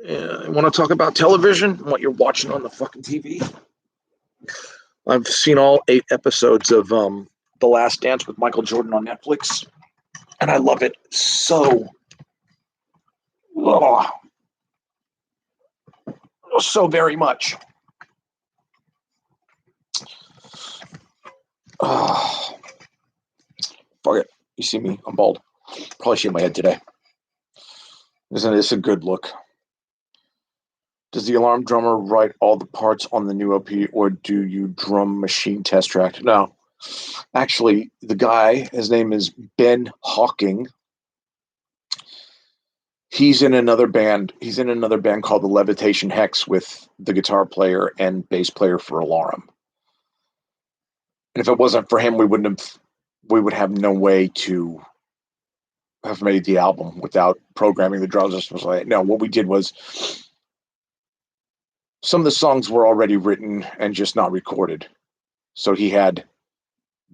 Want to talk about television? What you're watching on the fucking TV? I've seen all 8 episodes of The Last Dance with Michael Jordan on Netflix, and I love it so very much. Fuck it. You see me? I'm bald. Probably shave my head today. Isn't this a good look? Does the Alarm drummer write all the parts on the new LP, or do you drum machine test track? No. Actually, the guy, his name is Ben Hawking. He's in another band. He's in another band called the Levitation Hex with the guitar player and bass player for Alarum. And if it wasn't for him, we would have no way to have made the album without programming the drums. No, what we did was some of the songs were already written and just not recorded. So he had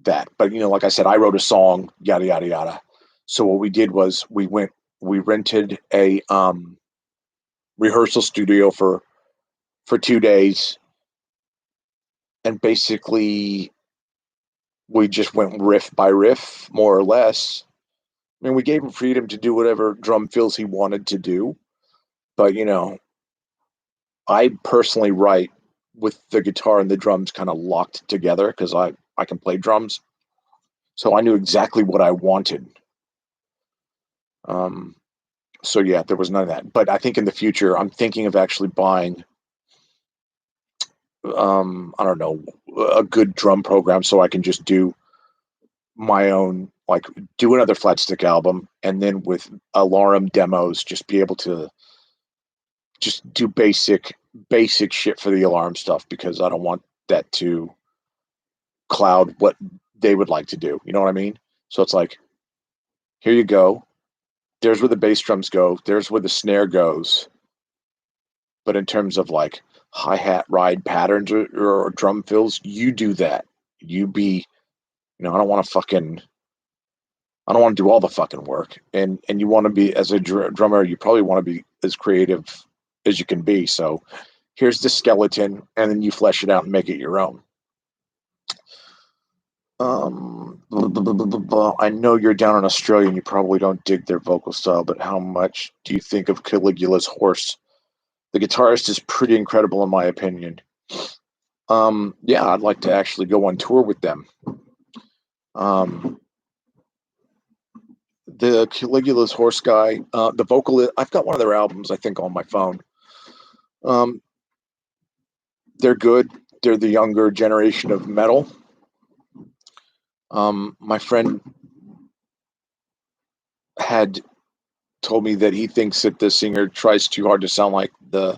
that. But, like I said, I wrote a song, yada, yada, yada. So what we did was we rented a rehearsal studio for 2 days. And basically we just went riff by riff, more or less. I mean, we gave him freedom to do whatever drum fills he wanted to do. But, I personally write with the guitar and the drums kind of locked together because I can play drums. So I knew exactly what I wanted. So yeah, there was none of that. But I think in the future, I'm thinking of actually buying, I don't know, a good drum program so I can just do my own, like do another flat stick album, and then with Alarum demos, just be able to just do basic shit for the Alarum stuff, because I don't want that to cloud what they would like to do. You know what I mean? So it's like, here you go. There's where the bass drums go. There's where the snare goes. But in terms of like hi-hat ride patterns or drum fills, you do that. You be, I don't want to do all the fucking work. And you want to be, as a drummer, you probably want to be as creative as you can be. So here's the skeleton, and then you flesh it out and make it your own. I know you're down in Australia and you probably don't dig their vocal style, but how much do you think of Caligula's Horse? The guitarist is pretty incredible in my opinion. Yeah, I'd like to actually go on tour with them. The Caligula's Horse guy, the vocalist, I've got one of their albums, I think, on my phone. They're good. They're the younger generation of metal. My friend had told me that he thinks that the singer tries too hard to sound like the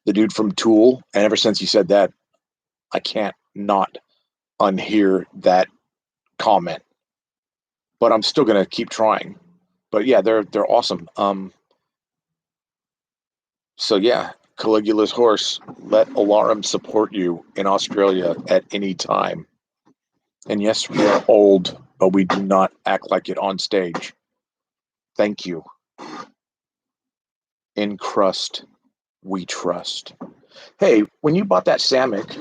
dude from Tool, and ever since he said that, I can't not unhear that comment. But I'm still gonna keep trying. But yeah, they're awesome. So yeah, Caligula's horse. Let Alarum support you in Australia at any time. And yes, we are old, but we do not act like it on stage. Thank you. In crust, we trust. Hey, when you bought that Samick,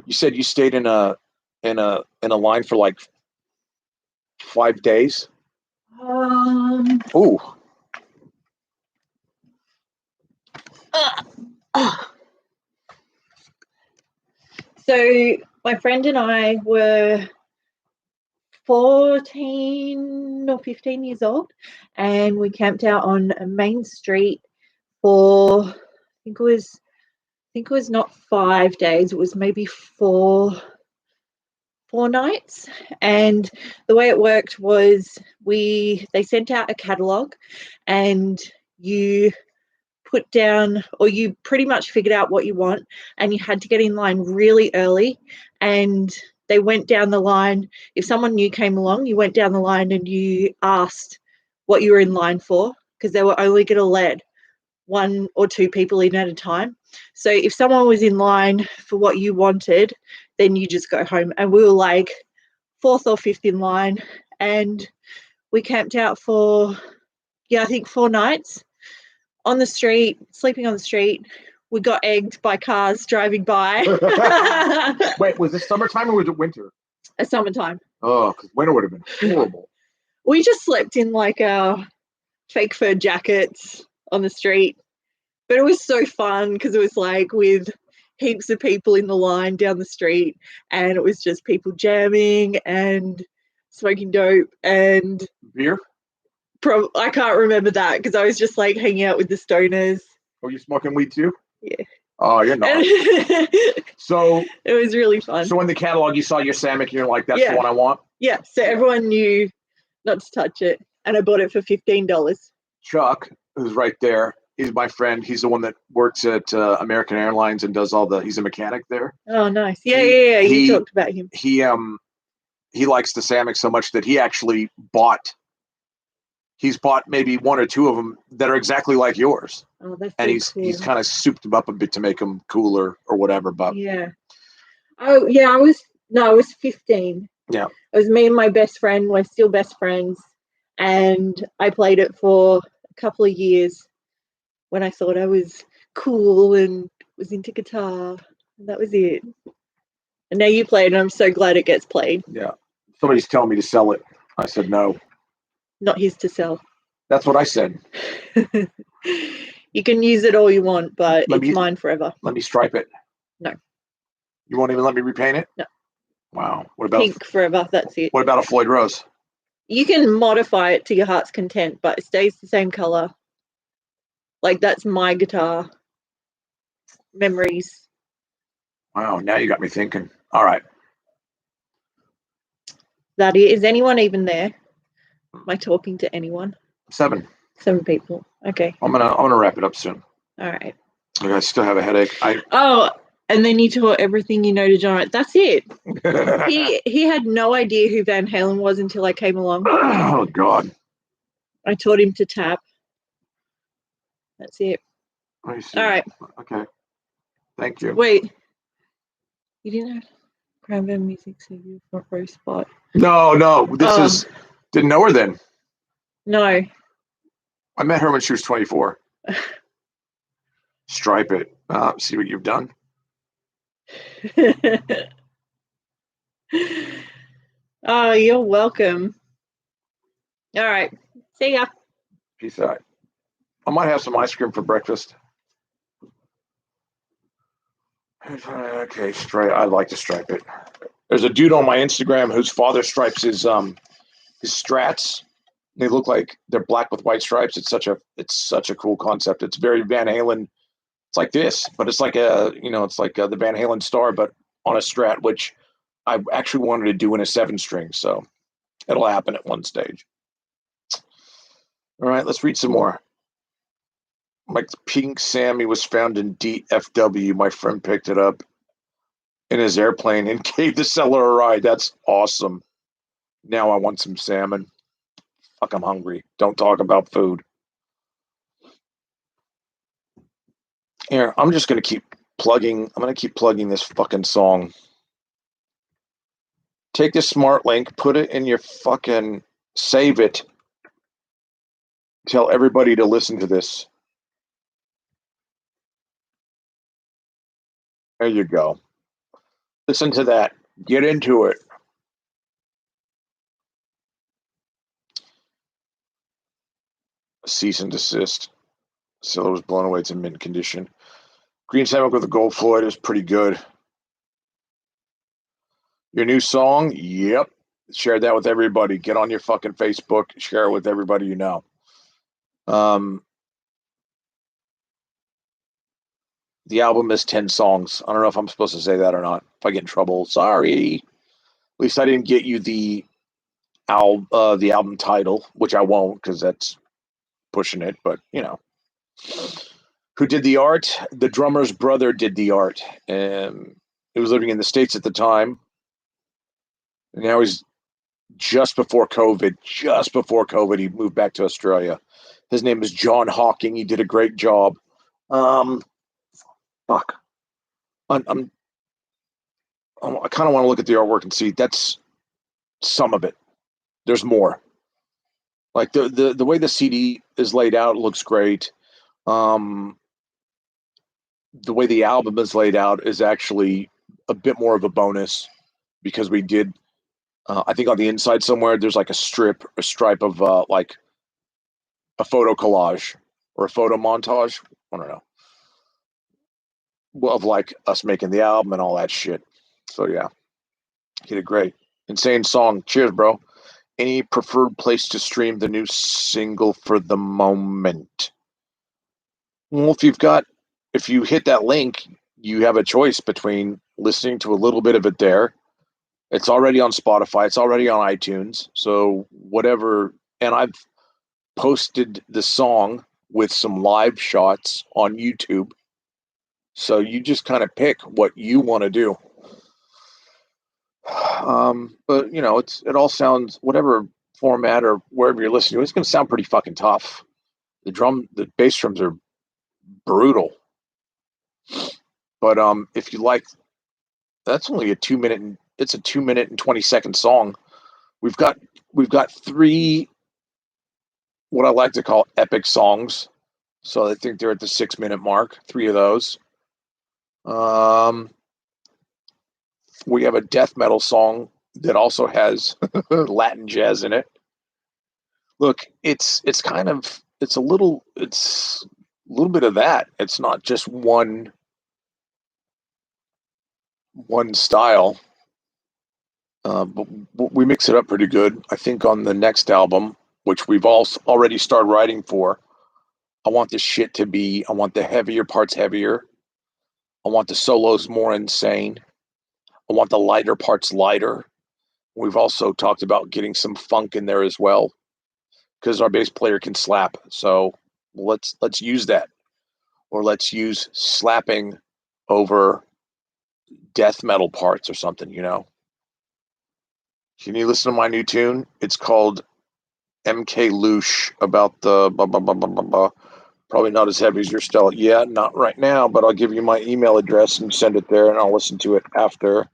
you said you stayed in a line for like 5 days. Ooh. So my friend and I were 14 or 15 years old, and we camped out on a main street for I think it was not 5 days, it was maybe four nights. And the way it worked was they sent out a catalogue, and you put down, or you pretty much figured out what you want, and you had to get in line really early. And they went down the line. If someone new came along, you went down the line and you asked what you were in line for, because they were only going to let 1 or 2 people in at a time. So if someone was in line for what you wanted, then you just go home. And we were like 4th or 5th in line, and we camped out for, I think 4 nights on the street, sleeping on the street. We got egged by cars driving by. Wait, was this summertime or was it winter? A summertime. Oh, because winter would have been horrible. We just slept in like our fake fur jackets on the street. But it was so fun because it was like with heaps of people in the line down the street, and it was just people jamming and smoking dope and beer. I can't remember that because I was just like hanging out with the stoners. Were you smoking weed too? Yeah. Oh, you're not. So it was really fun. So in the catalog, you saw your Samick, and you're like, "That's the one I want." Yeah. So everyone knew not to touch it, and I bought it for $15. Chuck, who's right there, he's my friend. He's the one that works at American Airlines and does all the. He's a mechanic there. Oh, nice. Yeah. You talked about him. He likes the Samick so much that he actually bought. He's bought maybe 1 or 2 of them that are exactly like yours. Oh, that's and cool. He's kind of souped them up a bit to make them cooler or whatever. But yeah. Oh yeah, I was 15. Yeah. It was me and my best friend. We're still best friends, and I played it for a couple of years when I thought I was cool and was into guitar. And that was it. And now you play it, and I'm so glad it gets played. Yeah. Somebody's telling me to sell it. I said no. Not his to sell. That's what I said. You can use it all you want, but it's mine forever. Let me stripe it. No. You won't even let me repaint it? No. Wow. What about pink forever? That's it. What about a Floyd Rose? You can modify it to your heart's content, but it stays the same color. Like, that's my guitar. Memories. Wow, now you got me thinking. All right. That is anyone even there? Am I talking to anyone? 7. 7 people. Okay. I'm gonna wrap it up soon. All right. I still have a headache. And then you taught everything you know to John. That's it. He had no idea who Van Halen was until I came along. Oh God. I taught him to tap. That's it. All right. Okay. Thank you. Wait. You didn't have Cranberry Music CV front row spot. No. This didn't know her then. No. I met her when she was 24. Stripe it. See what you've done. Oh, you're welcome. All right. See ya. Peace out. I might have some ice cream for breakfast. Okay, stripe. I like to stripe it. There's a dude on my Instagram whose father stripes his Strats. They look like they're black with white stripes. It's such a cool concept. It's very Van Halen. It's like this, but it's like the Van Halen star, but on a Strat, which I actually wanted to do in a 7-string. So it'll happen at one stage. All right, let's read some more. Like the pink Sammy was found in DFW. My friend picked it up in his airplane and gave the seller a ride. That's awesome. Now I want some salmon. Fuck, I'm hungry. Don't talk about food. Here, I'm just gonna keep plugging. I'm gonna keep plugging this fucking song. Take this smart link, put it in your fucking, save it. Tell everybody to listen to this. There you go. Listen to that. Get into it. Cease and desist. Scylla was blown away. It's in mint condition. Green Hammock with a gold Floyd is pretty good. Your new song? Yep. Share that with everybody. Get on your fucking Facebook. Share it with everybody you know. The album is 10 songs. I don't know if I'm supposed to say that or not. If I get in trouble, sorry. At least I didn't get you the album title, which I won't because that's pushing it. But you know, who did the art? The drummer's brother did the art, and he was living in the States at the time. And now he's just before COVID. Just before COVID, he moved back to Australia. His name is John Hawking. He did a great job. Fuck. I kind of want to look at the artwork and see. That's some of it. There's more. Like the way the CD is laid out looks great. The way the album is laid out is actually a bit more of a bonus because we did. I think on the inside somewhere there's like a stripe of like a photo collage or a photo montage. I don't know. Well, of like us making the album and all that shit. So yeah, he did great. Insane song. Cheers, bro. Any preferred place to stream the new single for the moment? Well, if you hit that link, you have a choice between listening to a little bit of it there. It's already on Spotify. It's already on iTunes. So whatever. And I've posted the song with some live shots on YouTube. So you just kind of pick what you want to do. But you know, it all sounds, whatever format or wherever you're listening to, it's going to sound pretty fucking tough. The bass drums are brutal. But if you like, that's only a 2 minute. It's a 2 minute and 20-second song. We've got three what I like to call epic songs. So I think they're at the 6 minute mark. Three of those. We have a death metal song that also has Latin jazz in it. Look, it's a little bit of that. It's not just one style. But we mix it up pretty good. I think on the next album, which we've already started writing for, I want this shit to be, I want the heavier parts heavier. I want the solos more insane. I want the lighter parts lighter. We've also talked about getting some funk in there as well, because our bass player can slap. So let's use that, or let's use slapping over death metal parts or something. You know. Can you listen to my new tune? It's called MK Loosh, about the blah, blah, blah, blah, blah, blah. Probably not as heavy as your style. Yeah, not right now, but I'll give you my email address and send it there, and I'll listen to it after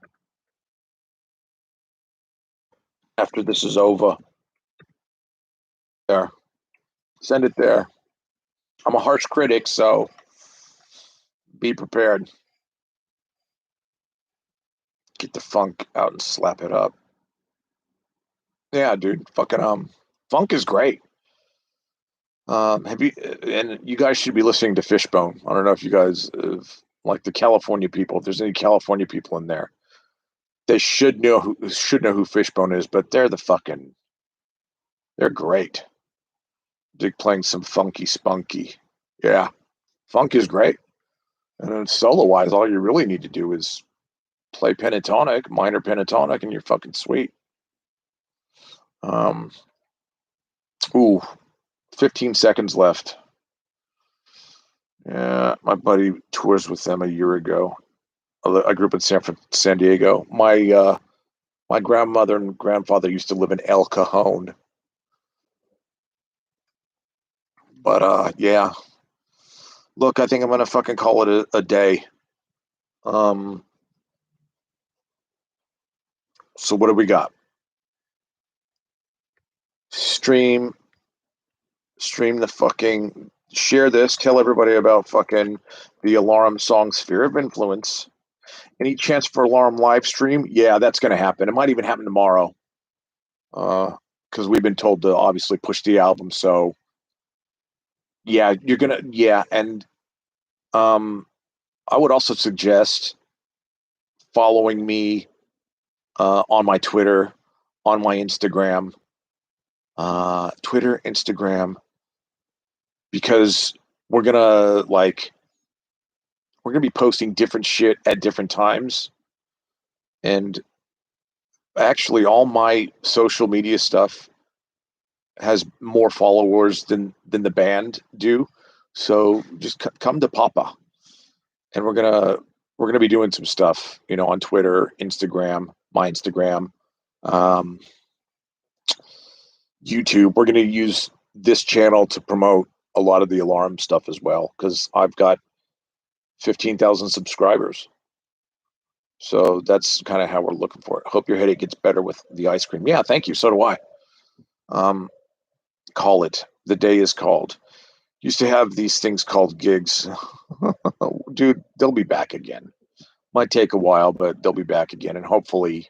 this is over. There. Send it there. I'm a harsh critic, so be prepared. Get the funk out and slap it up. Yeah, dude. Fucking funk is great. Have you? And you guys should be listening to Fishbone. I don't know if you guys like the California people. If there's any California people in there, they should know who Fishbone is. But they're great. They're playing some funky spunky. Yeah, funk is great. And then solo wise, all you really need to do is play pentatonic, minor pentatonic, and you're fucking sweet. Ooh, 15 seconds left. Yeah, my buddy tours with them a year ago. I grew up in San Diego. My grandmother and grandfather used to live in El Cajon. But yeah. Look, I think I'm gonna fucking call it a day. So what do we got? Stream the fucking, share this, tell everybody about fucking the Alarum song Sphere of Influence. Any chance for Alarum live stream? Yeah, that's gonna happen. It might even happen tomorrow. Because we've been told to obviously push the album. So yeah, and I would also suggest following me on my Twitter, on my Instagram, Instagram, because we're gonna be posting different shit at different times, and actually all my social media stuff has more followers than the band do. So just come to Papa, and we're gonna be doing some stuff, on Twitter, Instagram, my Instagram, um, YouTube. We're gonna use this channel to promote a lot of the Alarm stuff as well, because I've got 15,000 subscribers. So that's kind of how we're looking for it. Hope your headache gets better with the ice cream. Yeah, thank you. So do I. Call it. The day is called. Used to have these things called gigs. Dude, they'll be back again. Might take a while, but they'll be back again. And hopefully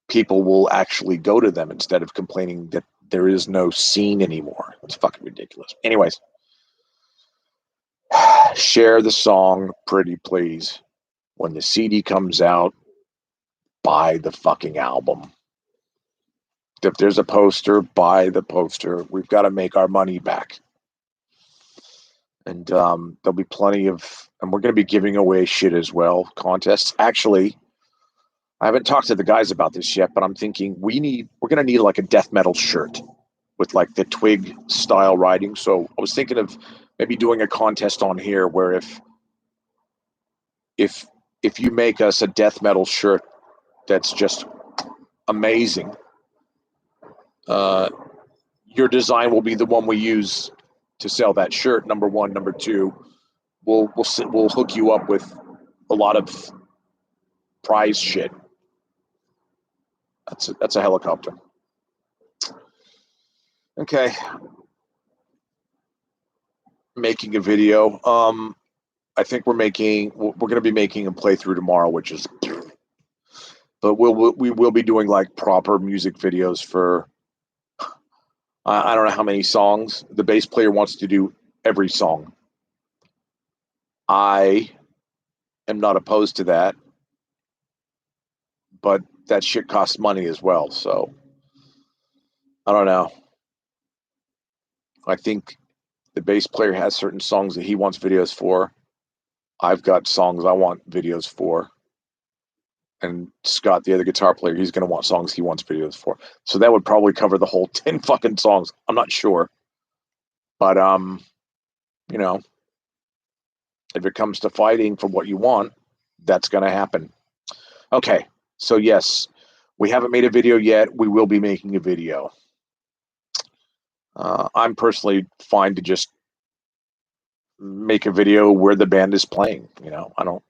people will actually go to them instead of complaining that there is no scene anymore. It's fucking ridiculous. Anyways, share the song, pretty please. When the CD comes out, buy the fucking album. If there's a poster, buy the poster. We've got to make our money back. And there'll be plenty of, and we're going to be giving away shit as well, contests. Actually, I haven't talked to the guys about this yet, but I'm thinking we're going to need like a death metal shirt with like the twig style writing. So I was thinking of maybe doing a contest on here where if you make us a death metal shirt that's just amazing, your design will be the one we use to sell that shirt. Number one. Number two, we'll hook you up with a lot of prize shit. That's a helicopter. Okay. Making a video. I think we're going to be making a playthrough tomorrow, which is, but we will be doing like proper music videos for, I don't know how many songs. The bass player wants to do every song. I am not opposed to that, but that shit costs money as well. So I don't know. I think the bass player has certain songs that he wants videos for. I've got songs I want videos for. And Scott, the other guitar player, he's going to want songs he wants videos for. So that would probably cover the whole 10 fucking songs. I'm not sure. But, if it comes to fighting for what you want, that's going to happen. Okay. So, yes, we haven't made a video yet. We will be making a video. I'm personally fine to just make a video where the band is playing. I don't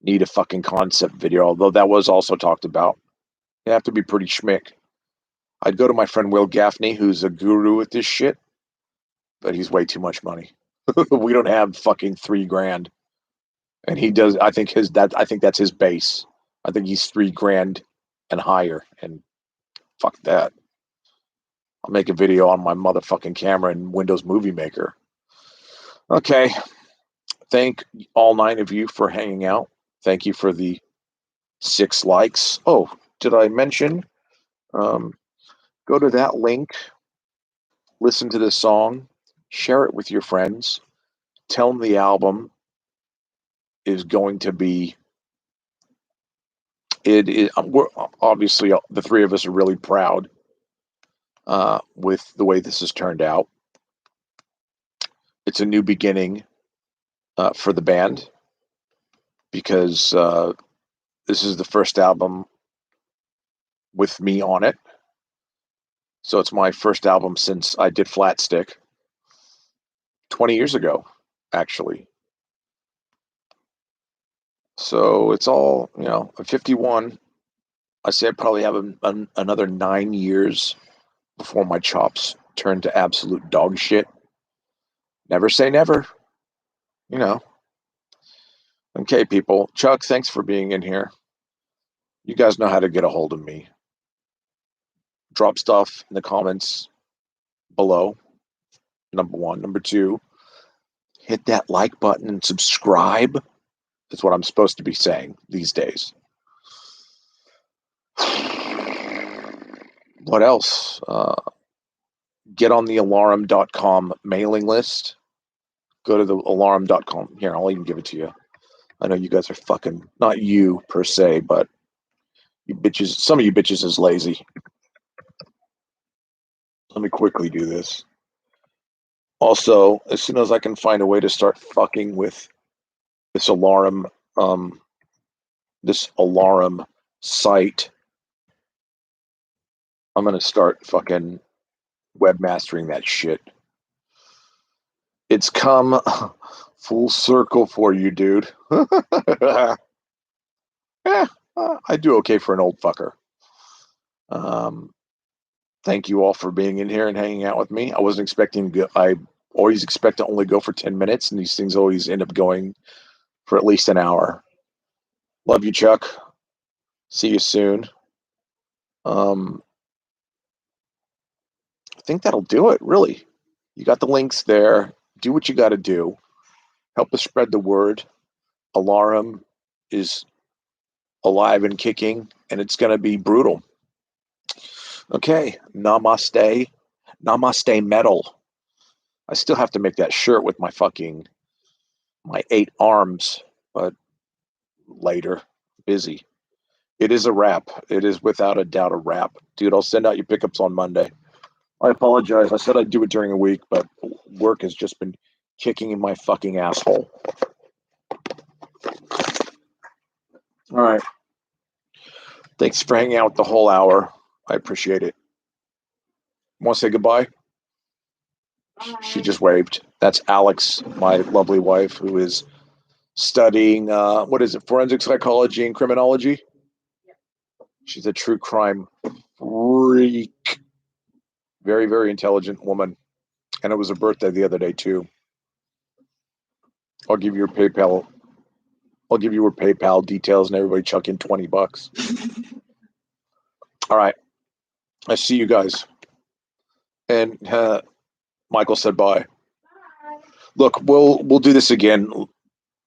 need a fucking concept video, although that was also talked about. You have to be pretty schmick. I'd go to my friend Will Gaffney, who's a guru at this shit, but he's way too much money. We don't have fucking $3,000, and he does. I think that's his base. I think he's $3,000 and higher, and fuck that. I'll make a video on my motherfucking camera in Windows Movie Maker. Okay. Thank all 9 of you for hanging out. Thank you for the 6 likes. Oh, did I mention? Go to that link, listen to this song, share it with your friends, tell them the album is going to be. We're obviously, the 3 of us are really proud with the way this has turned out. It's a new beginning for the band, because this is the first album with me on it. So it's my first album since I did Flat Stick. 20 years ago, actually. So it's all, I'm 51. I say I probably have another 9 years before my chops turn to absolute dog shit. Never say never, you know. Okay, people. Chuck, thanks for being in here. You guys know how to get a hold of me. Drop stuff in the comments below. Number one. Number two, hit that like button and subscribe. That's what I'm supposed to be saying these days. What else? Get on the Alarum.com mailing list. Go to the Alarum.com. Here, I'll even give it to you. I know you guys are fucking, not you per se, but you bitches, some of you bitches is lazy. Let me quickly do this. Also, as soon as I can find a way to start fucking with this Alarum site, I'm gonna start fucking webmastering that shit. It's come full circle for you, dude. I do okay for an old fucker. Thank you all for being in here and hanging out with me. I wasn't expecting I always expect to only go for 10 minutes, and these things always end up going for at least an hour. Love you, Chuck. See you soon. I think that'll do it, really. You got the links there. Do what you got to do. Help us spread the word. Alarum is alive and kicking, and it's going to be brutal. Okay, namaste. Namaste metal. I still have to make that shirt with my 8 arms, but later. Busy. It is a wrap. It is without a doubt a wrap. Dude, I'll send out your pickups on Monday. I apologize. I said I'd do it during the week, but work has just been kicking in my fucking asshole. All right. Thanks for hanging out the whole hour. I appreciate it. Want to say goodbye? She just waved. That's Alex, my lovely wife, who is studying, forensic psychology and criminology. She's a true crime freak. Very, very intelligent woman. And it was her birthday the other day, too. I'll give you her PayPal details, and everybody chuck in $20. All right. I see you guys. And Michael said bye. Look, we'll do this again.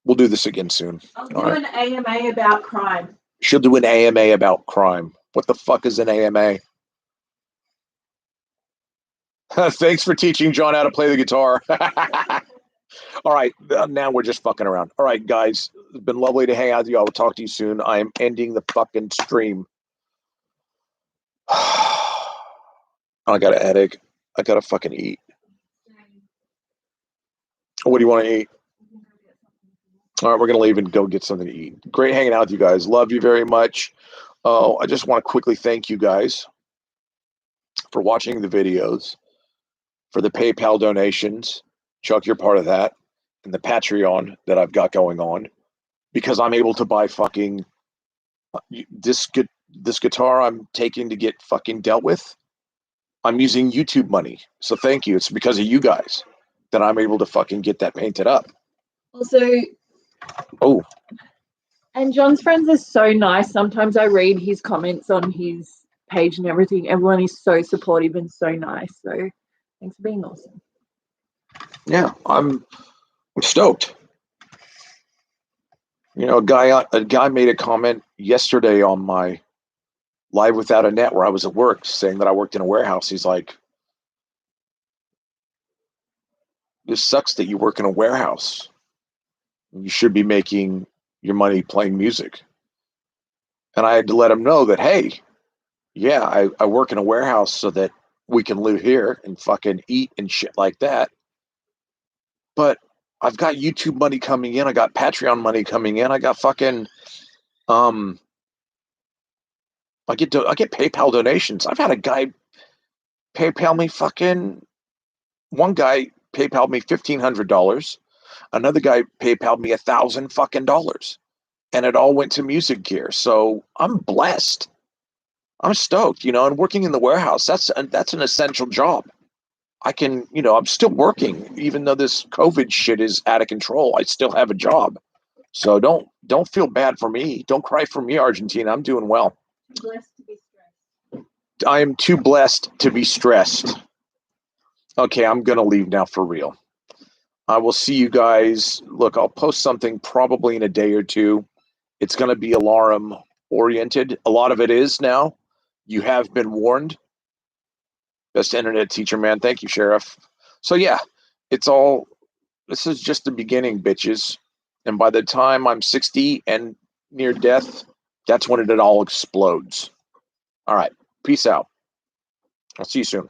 We'll do this again soon. I'll do an AMA about crime. She'll do an AMA about crime. What the fuck is an AMA? Thanks for teaching John how to play the guitar. All right, now we're just fucking around. All right, guys, it's been lovely to hang out with you. I will talk to you soon. I am ending the fucking stream. I got a headache. I gotta fucking eat. What do you want to eat? All right, we're gonna leave and go get something to eat. Great hanging out with you guys. Love you very much. Oh, I just want to quickly thank you guys for watching the videos, for the PayPal donations. Chuck, you're part of that, and the Patreon that I've got going on, because I'm able to buy fucking this guitar I'm taking to get fucking dealt with. I'm using YouTube money, so thank you. It's because of you guys that I'm able to fucking get that painted up. Also, oh, and John's friends are so nice. Sometimes I read his comments on his page and everything. Everyone is so supportive and so nice. So thanks for being awesome. Yeah, I'm stoked. You know, a guy made a comment yesterday on my Live Without a Net where I was at work, saying that I worked in a warehouse. He's like, "This sucks that you work in a warehouse. You should be making your money playing music." And I had to let him know that, hey, yeah, I work in a warehouse so that we can live here and fucking eat and shit like that. But I've got YouTube money coming in. I got Patreon money coming in. I got fucking, I get PayPal donations. I've had a guy PayPal me fucking, one guy PayPal'd me $1,500. Another guy PayPal'd me $1,000 fucking dollars, and it all went to music gear. So I'm blessed. I'm stoked, and working in the warehouse, that's an essential job. I can, I'm still working, even though this COVID shit is out of control. I still have a job. So don't feel bad for me. Don't cry for me, Argentina. I'm doing well. Blessed to be stressed. I am too blessed to be stressed. Okay, I'm gonna leave now for real. I will see you guys. Look, I'll post something probably in a day or two. It's gonna be Alarum oriented. A lot of it is now. You have been warned. Best internet teacher, man. Thank you, Sheriff. So yeah, this is just the beginning, bitches. And by the time I'm 60 and near death, that's when it all explodes. All right. Peace out. I'll see you soon.